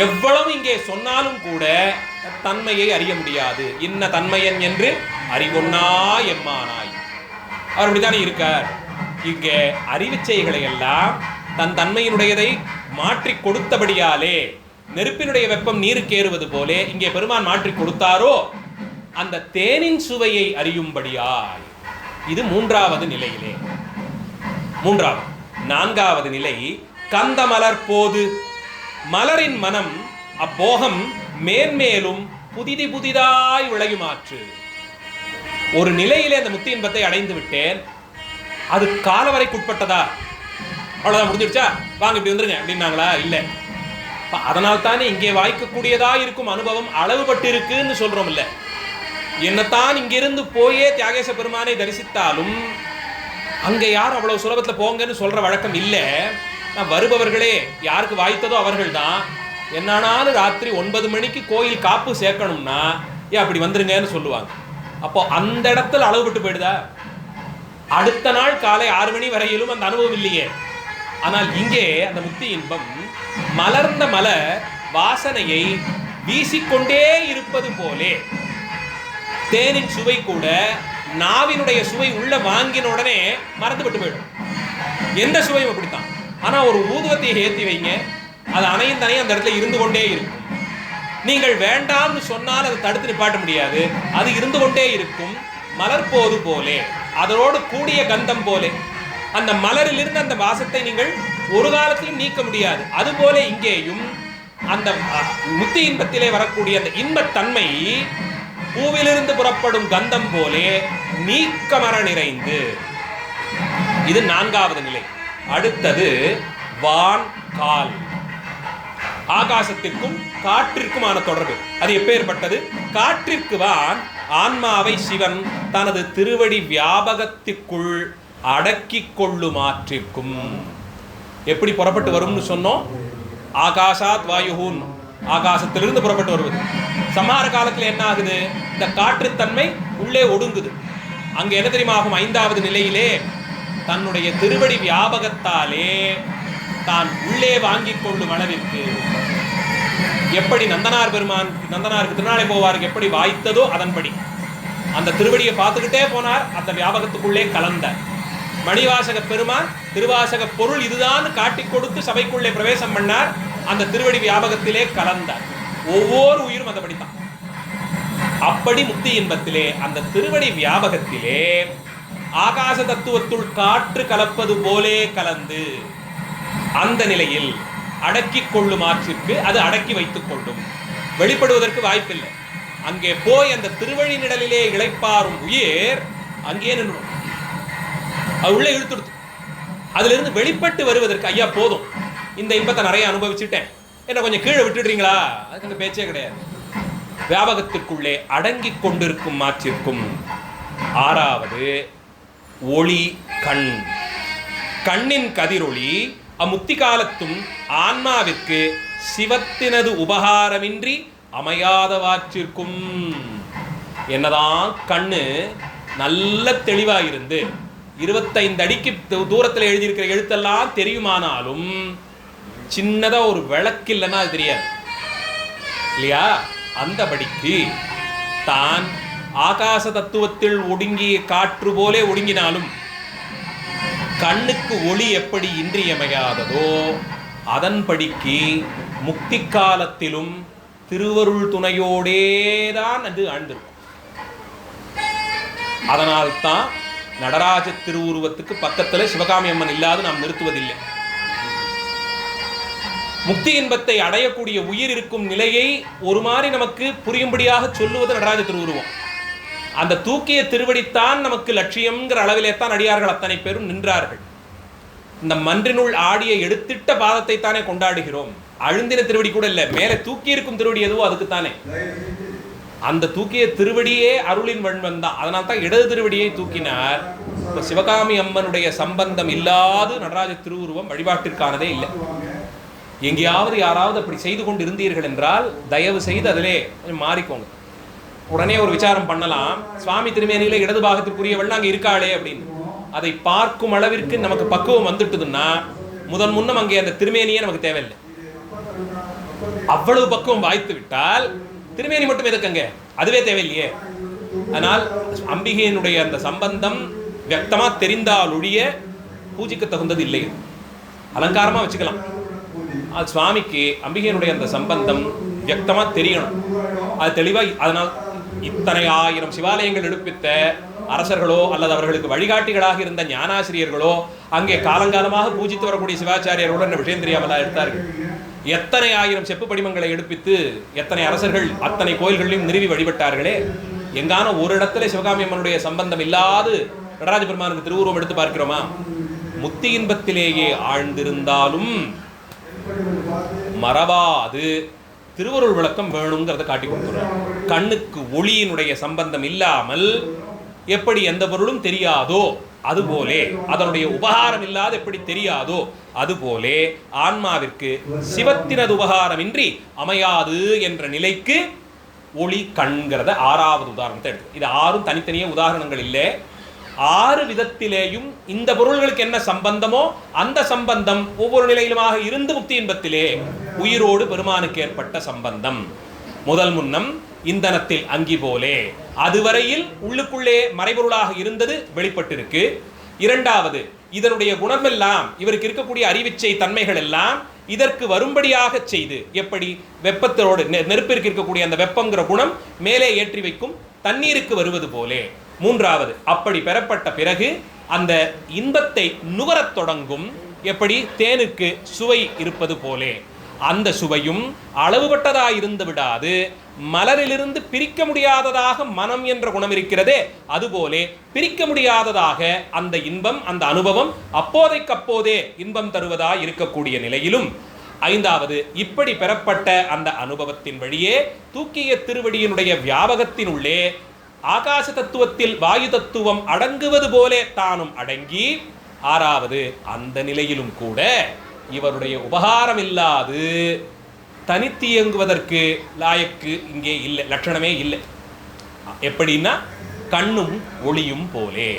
Speaker 1: எவ்வளவு இங்கே சொன்னாலும் கூட தன்மையை அறிய முடியாது. இன்ன தன்மையன் என்று அறிவொன்னா எம்மானாய். அவர் அப்படித்தானே இருக்கார். இங்கே அறிவிச்சைகளை எல்லாம் தன் தன்மையினுடையதை மாற்றி கொடுத்தபடியாலே, நெருப்பினுடைய வெப்பம் நீருக்கு ஏறுவது போலே இங்கே பெருமான் மாற்றி கொடுத்தாரோ அந்த தேனின் சுவையை அறியும்படியாய். இது மூன்றாவது நிலையிலே. மூன்றாவது. நான்காவது நிலை கந்தமலர் போது. மலரின் மனம் அப்போகம் மேன்மேலும் புதிதி புதிதாய் விளையுமாற்று. ஒரு நிலையிலே அந்த முத்தி இன்பத்தை அடைந்து விட்டேன், அது காலவரைக்குட்பட்டதா? அவ்வளவுதான், முடிஞ்சிடுச்சா, வாங்க இப்படி வந்துருங்க அப்படின்னாங்களா? இல்லை. அதனால் தானே இங்கே வாய்க்கக்கூடியதா இருக்கும் அனுபவம் அளவுபட்டு இருக்குன்னு சொல்றோம். இல்லை, என்னத்தான் இங்கிருந்து போயே தியாகேச பெருமானை தரிசித்தாலும் அங்கே யாரும் அவ்வளவு சுலபத்தில் போங்கன்னு சொல்ற வழக்கம் இல்லை. வருபவர்களே யாருக்கு வாய்த்ததோ அவர்கள் தான். என்னானாலும் ராத்திரி 9 மணிக்கு கோயில் காப்பு சேர்க்கணும்னா ஏன் அப்படி வந்துருங்கன்னு சொல்லுவாங்க. அப்போ அந்த இடத்துல அளவுபட்டு போயிடுதா? அடுத்த நாள் காலை 6 மணி வரையிலும் அந்த அனுபவம் இல்லையே. ஆனால் இங்கே அந்த முக்தி இன்பம் மலர்ந்த மலர் வாசனையை வீசிக்கொண்டே இருப்பது போலே, தேனின் சுவை கூட நாவினுடைய சுவை உள்ள வாங்கின உடனே மறந்துவிட்டு போயிடும். எந்த சுவையும் அப்படித்தான். ஆனா ஒரு ஊதுவத்தையை ஏற்றி வைங்க, அது அணையும் தனையும் அந்த இடத்துல இருந்து கொண்டே இருக்கும். நீங்கள் வேண்டாம்னு சொன்னால் அதை தடுத்து நிப்பாட்ட முடியாது, அது இருந்து கொண்டே இருக்கும். மலர் போது போலே, அதோடு கூடிய கந்தம் போலே, அந்த மலரிலிருந்து அந்த வாசத்தை நீங்கள் ஒரு காலத்திலும் நீக்க முடியாது. அதுபோல இங்கேயும் அந்த முத்தி இன்பத்திலே வரக்கூடிய அந்த இன்பத்தன்மை பூவிலிருந்து புறப்படும் கந்தம் போலே நீக்கமர நிறைந்து. இது நான்காவது நிலை. அடுத்தது வான் கால். ஆகாசத்திற்கும் காற்றிற்குமான தொடர்பு. அது எப்பேற்பட்டது? காற்றிற்கு வான் ஆன்மாவை சிவன் தனது திருவடி வியாபகத்திற்குள் அடக்கி கொள்ளுமாற்றிற்கும். எப்படி புறப்பட்டு வரும்னு சொன்னோம்? ஆகாசாத் வாயுஹூன், ஆகாசத்திலிருந்து புறப்பட்டு வருவது. சம்ஹார காலத்தில் என்ன ஆகுது? இந்த காற்றுத்தன்மை உள்ளே ஒடுங்குது. அங்கே என்ன தெரியுமா ஆகும்? 5வது நிலையிலே தன்னுடைய திருவடி வியாபகத்தாலே தான் உள்ளே வாங்கிக் கொள்ளும் அளவிற்கு, எப்படி நந்தனார் பெருமான் நந்தனாருக்கு திருநாளை போவாருக்கு எப்படி வாய்த்ததோ அதன்படி அந்த திருவடியை பார்த்துக்கிட்டே போனார். அந்த வியாபகத்துக்குள்ளே கலந்த மணிவாசக பெருமான் திருவாசக பொருள் இதுதான் காட்டி கொடுத்து சபைக்குள்ளே பிரவேசம் பண்ணார். அந்த திருவடி வியாபகத்திலே கலந்தார். ஒவ்வொரு உயிரும் அதை படித்தான். அப்படி முக்தி இன்பத்திலே அந்த திருவடி வியாபகத்திலே ஆகாச தத்துவத்துள் காற்று கலப்பது போலே கலந்து அந்த நிலையில் அடக்கி கொள்ளும் ஆற்றிற்கு அது அடக்கி வைத்துக் கொள்ளும். வெளிப்படுவதற்கு வாய்ப்பில்லை. அங்கே போய் அந்த திருவழி நிழலிலே இளைப்பாரும் உயிர் அங்கே நின்று அது உள்ளே இழுத்துடுது. அதுல இருந்து வெளிப்பட்டு வருவதற்கு ஐயா போதும், இந்த இன்பத்தை நிறைய அனுபவிச்சுட்டேன், என்ன கொஞ்சம் கீழே விட்டுடுறீங்களா? அதுக்கு அந்த பேச்சே கிடையாது. வியாபகத்திற்குள்ளே அடங்கி கொண்டிருக்கும் மாற்றிற்கும். 6வது ஒளி கண். கண்ணின் கதிரொளி அம்முத்தி காலத்தும் ஆன்மாவிற்கு சிவத்தினது உபகாரமின்றி அமையாதவாற்றிற்கும். என்னதான் கண்ணு நல்ல தெளிவாயிருந்து 25 அடிக்கு தூரத்தில் எழுதியிருக்கிற எழுத்தெல்லாம் தெரியுமானாலும் சின்னதா ஒரு விளக்கு இல்லைன்னா அது தெரியாது இல்லையா? அந்தபடிக்கு தான் ஆகாச தத்துவத்தில் ஒடுங்கிய காற்று போலே ஒடுங்கினாலும் கண்ணுக்கு ஒளி எப்படி இன்றியமையாததோ அதன்படிக்கு முக்தி காலத்திலும் திருவருள் துணையோடேதான் அது ஆழ்ந்திருக்கும். அதனால்தான் நடராஜ திருவுருவத்துக்கு பக்கத்தில் சிவகாமி அம்மன் இல்லாது நாம் நிறுத்துவதில்லை. முக்தி இன்பத்தை அடையக்கூடிய உயிர் இருக்கும் நிலையை ஒரு மாதிரி நமக்கு புரியும்படியாக சொல்லுவது நடராஜ திருவுருவம். அந்த தூக்கிய திருவடித்தான் நமக்கு லட்சியம்ங்கிற அளவிலே தான் அடியார்கள் அத்தனை பேரும் நின்றார்கள். இந்த மன்றினுள் ஆடிய எடுத்திட்ட பாதத்தை தானே கொண்டாடுகிறோம். அழுந்தின திருவடி கூட இல்லை, மேலே தூக்கி இருக்கும் திருவடி எதுவோ அதுக்குத்தானே. அந்த தூக்கிய திருவடியே அருளின் வன்மன் தான். அதனால தான் இடது திருவடியை தூக்கினார். இப்போ சிவகாமி அம்மனுடைய சம்பந்தம் இல்லாது நடராஜ திருவுருவம் வழிபாட்டிற்கானதே இல்லை. எங்கேயாவது யாராவது அப்படி செய்து கொண்டு இருந்தீர்கள் என்றால் தயவு செய்து அதிலே கொஞ்சம் மாறிக்கோங்க. உடனே ஒரு விசாரம் பண்ணலாம், சுவாமி திருமேனியில இடது பாகத்திற்குரியவள் அங்கே இருக்காளே அப்படின்னு. அதை பார்க்கும் அளவிற்கு நமக்கு பக்குவம் வந்துட்டுதுன்னா முதல் முன்னம் அங்கே அந்த திருமேனியே நமக்கு தேவையில்லை. அவ்வளவு பக்குவம் வாய்த்து விட்டால் திருமேனி மட்டும் எதுக்குங்க, அதுவே தேவையில்லையே. ஆனால் அம்பிகையினுடைய அந்த சம்பந்தம் வியக்தமா தெரிந்தால் ஒழிய பூஜைக்கு தகுந்தது இல்லை. அலங்காரமா வச்சுக்கலாம். அது சுவாமிக்கு அம்பிகையினுடைய அந்த சம்பந்தம் வியக்தமா தெரியணும், அது தெளிவா. அதனால் இத்தனை ஆயிரம் சிவாலயங்கள் எடுப்பித்த அரசர்களோ அல்லது அவர்களுக்கு வழிகாட்டிகளாக இருந்த ஞானாசிரியர்களோ அங்கே காலங்காலமாக பூஜித்து வரக்கூடிய சிவாச்சாரியர்களோட இந்த விஷயம் தெரியாமலா எடுத்தார்கள். எத்தனை ஆயிரம் செப்பு படிமங்களை எடுப்பித்து எத்தனை அரசர்கள் அத்தனை கோயில்களையும் நிறுவி வழிபட்டார்களே. எங்கான ஒரு இடத்துல சிவகாமி அம்மனுடைய சம்பந்தம் இல்லாது நடராஜ பெருமானுக்கு திருவுருவம் எடுத்து பார்க்கிறோமா? முத்தி இன்பத்திலேயே ஆழ்ந்திருந்தாலும் மறவாது திருவருள் விளக்கம் வேணுங்கிறத காட்டி கொடுத்துறார். கண்ணுக்கு ஒளியினுடைய சம்பந்தம் இல்லாமல் எப்படி எந்த பொருளும் தெரியாதோ அதுபோலே, அதனுடைய உபகாரம் இல்லாத எப்படி தெரியாதோ அதுபோலே ஆன்மாவிற்கு சிவத்தினது உபகாரமின்றி அமையாது என்ற நிலைக்கு ஒளி கண்கிறத 6வது உதாரணத்தை எடுத்து. இது 6ம் தனித்தனியே உதாரணங்கள் இல்லை. 6 விதத்திலேயும் இந்த பொருள்களுக்கு என்ன சம்பந்தமோ அந்த சம்பந்தம் ஒவ்வொரு நிலையிலுமாக இருந்து முக்தி இன்பத்திலே உயிரோடு பெருமானுக்கு ஏற்பட்ட சம்பந்தம். முதல் முன்னம் இந்தனத்தில் அங்கி போலே, அதுவரையில் உள்ளுக்குள்ளே மறைபொருளாக இருந்தது வெளிப்பட்டிருக்கு. இரண்டாவது, இதனுடைய குணமெல்லாம் இவருக்கு இருக்கக்கூடிய அறிவிச்சை தன்மைகள் எல்லாம் இதற்கு வரும்படியாக செய்து, எப்படி வெப்பத்தோடு நெருப்பிற்கு இருக்கக்கூடிய அந்த வெப்பங்கிற குணம் மேலே ஏற்றி வைக்கும் தண்ணீருக்கு வருவது போலே. மூன்றாவது, அப்படி பெறப்பட்ட பிறகு அந்த இன்பத்தை நுகரத் தொடங்கும், எப்படி தேனுக்கு சுவை இருப்பது போலே. அந்த சுவையும் அளவுபட்டதாக இருந்து விடாது, மலரிலிருந்து பிரிக்க முடியாததாக மனம் என்ற குணம் இருக்கிறதே அதுபோலே பிரிக்க முடியாததாக அந்த இன்பம், அந்த அனுபவம் அப்போதைக்கப்போதே இன்பம் தருவதாக இருக்கக்கூடிய நிலையிலும். ஐந்தாவது, இப்படி பெறப்பட்ட அந்த அனுபவத்தின் வழியே தூக்கிய திருவடியினுடைய வியாபகத்தினுள்ளே ஆகாச தத்துவத்தில் வாயு தத்துவம் அடங்குவது போலே தானும் அடங்கி. ஆறாவது, அந்த நிலையிலும் கூட இவருடைய உபகாரம் இல்லாது தனித்து இயங்குவதற்கு லாயக்கு இங்கே இல்லை, லட்சணமே இல்லை. எப்படின்னா கண்ணும் ஒளியும் போலே,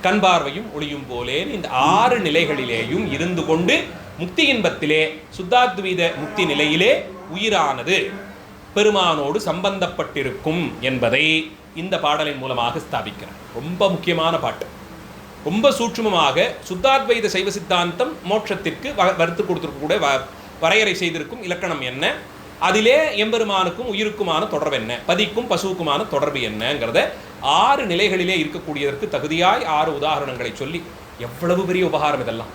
Speaker 1: கண் பார்வையும் ஒளியும் போலே இந்த 6 நிலைகளிலேயும் இருந்து கொண்டு முக்தி இன்பத்திலே சுத்தாத்வீத முக்தி நிலையிலே உயிரானது பெருமானோடு சம்பந்தப்பட்டிருக்கும் என்பதை இந்த பாடலின் மூலமாக ஸ்தாபிக்கிறார். ரொம்ப முக்கியமான பாட்டு, ரொம்ப சூட்சுமமாக சுத்தாத்வைத சைவ சித்தாந்தம் மோட்சத்திற்கு வறுத்து கொடுத்திருக்கக்கூடிய வரையறை செய்திருக்கும் இலக்கணம் என்ன, அதிலே எம்பெருமானுக்கும் உயிருக்குமான தொடர்பு என்ன, பதிக்கும் பசுவுக்குமான தொடர்பு என்னங்கிறத 6 நிலைகளிலே இருக்கக்கூடியதற்கு தகுதியாய் 6 உதாரணங்களை சொல்லி எவ்வளவு பெரிய உபகாரம் இதெல்லாம்.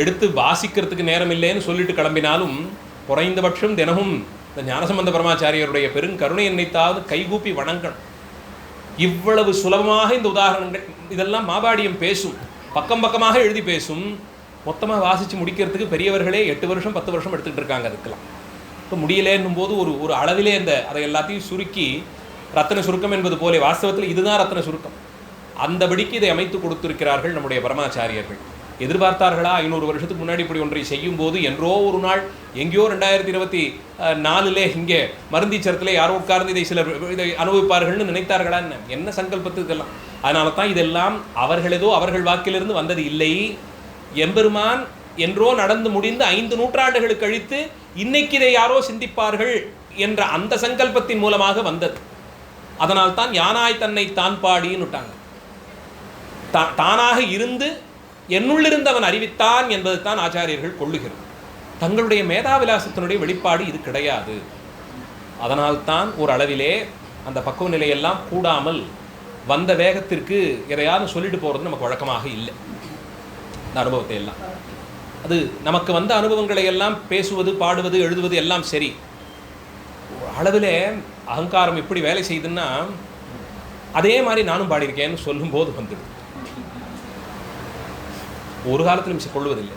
Speaker 1: எடுத்து வாசிக்கிறதுக்கு நேரம் இல்லைன்னு சொல்லிட்டு கிளம்பினாலும் குறைந்தபட்சம் தினமும் இந்த ஞானசம்பந்த பரமாச்சாரியருடைய பெருங்கருணை எண்ணித்தாவது கைகூப்பி வணங்கணும். இவ்வளவு சுலபமாக இந்த உதாரணங்கள் இதெல்லாம் மாபாடியம் பேசும், பக்கம் பக்கமாக எழுதி பேசும். மொத்தமாக வாசித்து முடிக்கிறதுக்கு பெரியவர்களே 8 வருஷம் 10 வருஷம் எடுத்துக்கிட்டு இருக்காங்க. அதுக்கெல்லாம் இப்போ முடியலேன்னும் போது ஒரு அளவிலே அதை எல்லாத்தையும் சுருக்கி ரத்தன சுருக்கம் என்பது போலே வாஸ்தவத்தில் இதுதான் ரத்தன சுருக்கம். அந்தபடிக்கு இதை அமைத்து கொடுத்திருக்கிறார்கள் நம்முடைய பரமாச்சாரியர்கள். எதிர்பார்த்தார்களா 500 வருஷத்துக்கு முன்னாடி இப்படி ஒன்றை செய்யும் போது? என்றோ ஒரு நாள் எங்கேயோ 2024 இங்கே மருந்தீச்சரத்தில் யாரோ உட்கார்ந்து இதை சிலர் இதை அனுபவிப்பார்கள்னு நினைத்தார்களா? என்ன சங்கல்பத்துக்கெல்லாம். அதனால தான் இதெல்லாம் அவர்களேதோ அவர்கள் வாக்கிலிருந்து வந்தது இல்லை. எம்பெருமான் என்றோ நடந்து முடிந்து 5 நூற்றாண்டுகள் கழித்து இன்னைக்கு இதை யாரோ சிந்திப்பார்கள் என்ற அந்த சங்கல்பத்தின் மூலமாக வந்தது. அதனால் தான் யானாய் தன்னை தான் பாடின்னு விட்டாங்க. தானாக இருந்து என்னுள்ளிருந்து அவன் அறிவித்தான் என்பது தான் ஆச்சாரியர்கள் கொள்ளுகிறார். தங்களுடைய மேதாவிலாசத்தினுடைய வெளிப்பாடு இது கிடையாது. அதனால்தான் ஒரு அளவிலே அந்த பக்குவ நிலையெல்லாம் கூடாமல் வந்த வேகத்திற்கு எதையாவது சொல்லிட்டு போகிறது நமக்கு வழக்கமாக இல்லை. இந்த அனுபவத்தை எல்லாம் அது நமக்கு வந்த அனுபவங்களை எல்லாம் பேசுவது, பாடுவது, எழுதுவது எல்லாம் சரி. அளவில் அகங்காரம் எப்படி வேலை செய்யுதுன்னா அதே மாதிரி நானும் பாடியிருக்கேன்னு சொல்லும்போது வந்துடும். ஒரு காலத்திலும் கொள்வதில்லை.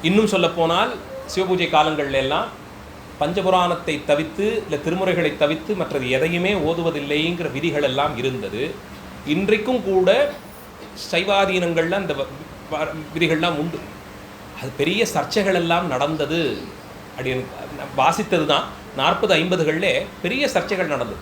Speaker 1: இன்னும் சொல்லப்போனால் சிவபூஜை காலங்கள்ல எல்லாம் பஞ்சபுராணத்தை தவித்து இல்லை திருமுறைகளை தவித்து மற்றது எதையுமே ஓதுவதில்லைங்கிற விதிகள் எல்லாம் இருந்தது. இன்றைக்கும் கூட சைவாதீனங்களில் அந்த விதிகள்லாம் உண்டு. அது பெரிய சர்ச்சைகள் எல்லாம் நடந்தது. அப்படின்னு வாசித்தது தான் 40-50களில் பெரிய சர்ச்சைகள் நடந்தது.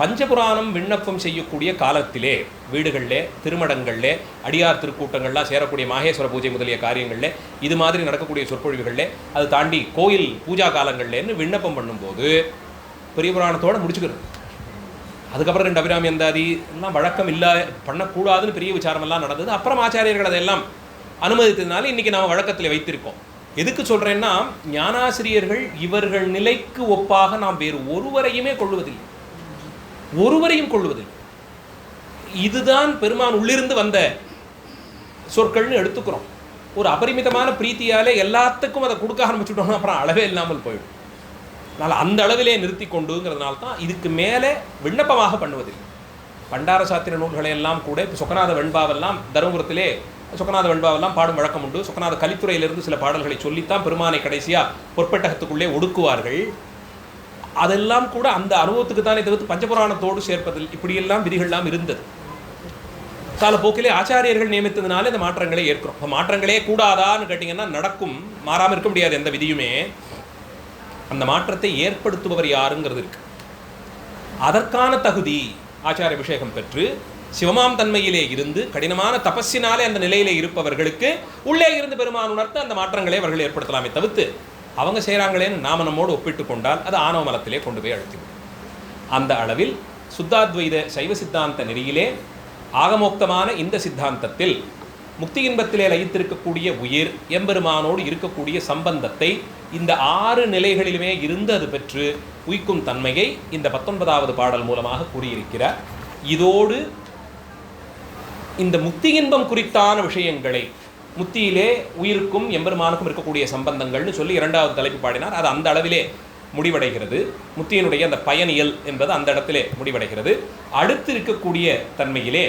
Speaker 1: பஞ்சபுராணம் விண்ணப்பம் செய்யக்கூடிய காலத்திலே வீடுகளில் திருமடங்களில் அடியார் திருக்கூட்டங்கள்லாம் சேரக்கூடிய மாகேஸ்வர பூஜை முதலிய காரியங்களில் இது மாதிரி நடக்கக்கூடிய சொற்பொழிவுகளில் அது தாண்டி கோயில் பூஜா காலங்கள்லேன்னு விண்ணப்பம் பண்ணும்போது பெரிய புராணத்தோடு முடிச்சுக்கிறது. அதுக்கப்புறம் 2 அபிராமி அந்தாதி எல்லாம் வழக்கம் இல்லை, பண்ணக்கூடாதுன்னு பெரிய விசாரமெல்லாம் நடந்தது. அப்புறம் ஆச்சாரியர்கள் அதையெல்லாம் அனுமதித்ததுனால இன்றைக்கி நாம் வழக்கத்தில் வைத்திருக்கோம். எதுக்கு சொல்கிறேன்னா, ஞானாசிரியர்கள் இவர்கள் நிலைக்கு ஒப்பாக நாம் வேறு ஒருவரையுமே கொள்வதில்லை, ஒருவரையும் கொள்வதில்லை. இதுதான் பெருமான் உள்ளிருந்து வந்த சொற்கள்னு எடுத்துக்கிறோம். ஒரு அபரிமிதமான பிரீத்தியாலே எல்லாத்துக்கும் அதை கொடுக்க ஆரம்பிச்சுட்டோம்னா அப்புறம் அளவே இல்லாமல் போயிடும். அதனால் அந்த அளவிலே நிறுத்தி கொண்டுங்கிறதுனால தான் இதுக்கு மேலே விண்ணப்பமாக பண்ணுவதில்லை. பண்டார சாத்திர நூல்களை எல்லாம் கூட இப்போ சொக்கநாத வெண்பாவெல்லாம் தருமபுரத்திலே சொக்கநாத வெண்பாவெல்லாம் பாடும் வழக்கம் உண்டு. சொக்கநாத கலித்துறையிலிருந்து சில பாடல்களை சொல்லித்தான் பெருமானை கடைசியாக பொற்பட்டகத்துக்குள்ளே ஒடுக்குவார்கள். அதெல்லாம் கூட அந்த அனுபவத்துக்கு தானே தவிர்த்து பஞ்சபுராணத்தோடு சேர்ப்பதில் இப்படியெல்லாம் விதிகள்லாம் இருந்தது. காலப்போக்கிலே ஆச்சாரியர்கள் நியமித்ததுனால இந்த மாற்றங்களே ஏற்கிறோம். இப்போ மாற்றங்களே கூடாதான்னு கேட்டிங்கன்னா நடக்கும், மாறாமல் இருக்க முடியாது எந்த விதியுமே. அந்த மாற்றத்தை ஏற்படுத்துபவர் யாருங்கிறது இருக்கு. அதற்கான தகுதி ஆச்சாரிய அபிஷேகம் பெற்று சிவமாம் தன்மையிலே இருந்து கடினமான தபஸினாலே அந்த நிலையிலே இருப்பவர்களுக்கு உள்ளே இருந்து பெருமான் உணர்த்த அந்த மாற்றங்களை அவர்கள் ஏற்படுத்தலாமே தவிர்த்து அவங்க செய்கிறாங்களேன்னு நாம நம்மோடு ஒப்பிட்டு கொண்டால் அது ஆணவ மலத்திலே கொண்டு போய் அழைத்துவிடும். அந்த அளவில் சுத்தாத்வைத சைவ சித்தாந்த நெறியிலே ஆகமோக்தமான இந்த சித்தாந்தத்தில் முக்தி இன்பத்திலே லயித்திருக்கக்கூடிய உயிர் எம்பெருமானோடு இருக்கக்கூடிய சம்பந்தத்தை இந்த 6 நிலைகளிலுமே இருந்து அது பெற்று உய்க்கும் தன்மையை இந்த 19வது பாடல் மூலமாக கூறியிருக்கிறார். இதோடு இந்த முக்தி இன்பம் குறித்தான விஷயங்களை, முத்தியிலே உயிருக்கும் எம்பெருமானுக்கும் இருக்கக்கூடிய சம்பந்தங்கள்னு சொல்லி 2வது தலைப்பு பாடினார். அது அந்த அளவிலே முடிவடைகிறது. முத்தியினுடைய அந்த பயனியல் என்பது அந்த இடத்திலே முடிவடைகிறது. அடுத்து இருக்கக்கூடிய தன்மையிலே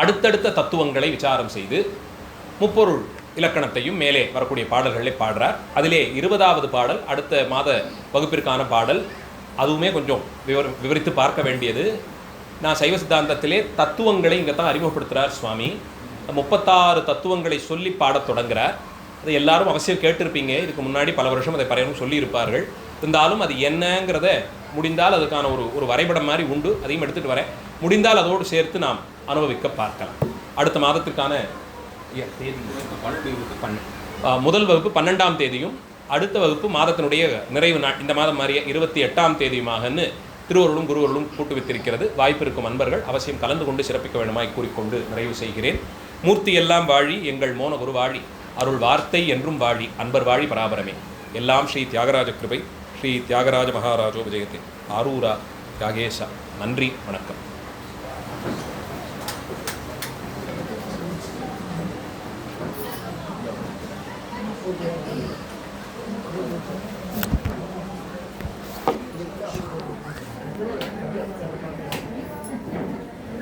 Speaker 1: அடுத்தடுத்த தத்துவங்களை விசாரம் செய்து முப்பொருள் இலக்கணத்தையும் மேலே வரக்கூடிய பாடல்களை பாடுறார். அதிலே 20வது பாடல் அடுத்த மாத வகுப்பிற்கான பாடல். அதுவுமே கொஞ்சம் விவரித்து பார்க்க வேண்டியது. நான் சைவ சித்தாந்தத்திலே தத்துவங்களை இங்கே தான் அறிமுகப்படுத்துகிறார் சுவாமி. 36 தத்துவங்களை சொல்லி பாடத் தொடங்குகிறார். அதை எல்லாரும் அவசியம் கேட்டிருப்பீங்க. இதுக்கு முன்னாடி பல வருஷம் அதை பலரும் சொல்லியிருப்பார்கள். இருந்தாலும் அது என்னங்கிறத முடிந்தால் அதுக்கான ஒரு வரைபடம் மாதிரி உண்டு, அதையும் எடுத்துகிட்டு வரேன். முடிந்தால் அதோடு சேர்த்து நாம் அனுபவிக்க பார்க்கலாம். அடுத்த மாதத்திற்கான தேதி முதல் வகுப்பு 12ஆம் தேதியும் அடுத்த வகுப்பு மாதத்தினுடைய நிறைவு நாள் இந்த மாதம் மாதிரியே 28ஆம் தேதியுமாகன்னு திருவருளும் குருவருளும் கூட்டு வைத்திருக்கிறது. வாய்ப்பு இருக்கும் அன்பர்கள் அவசியம் கலந்து கொண்டு சிறப்பிக்க வேண்டுமாய் கூறிக்கொண்டு நிறைவு செய்கிறேன். மூர்த்தி எல்லாம் வாழி எங்கள் மோன குரு வாழி, அருள் வார்த்தை என்றும் வாழி, அன்பர் வாழி பராபரமே. எல்லாம் ஸ்ரீ தியாகராஜ கிருபை. ஸ்ரீ தியாகராஜ மகாராஜோ விஜயத்தே. ஆரூரா தியாகேஷா. நன்றி, வணக்கம்.
Speaker 2: Okay.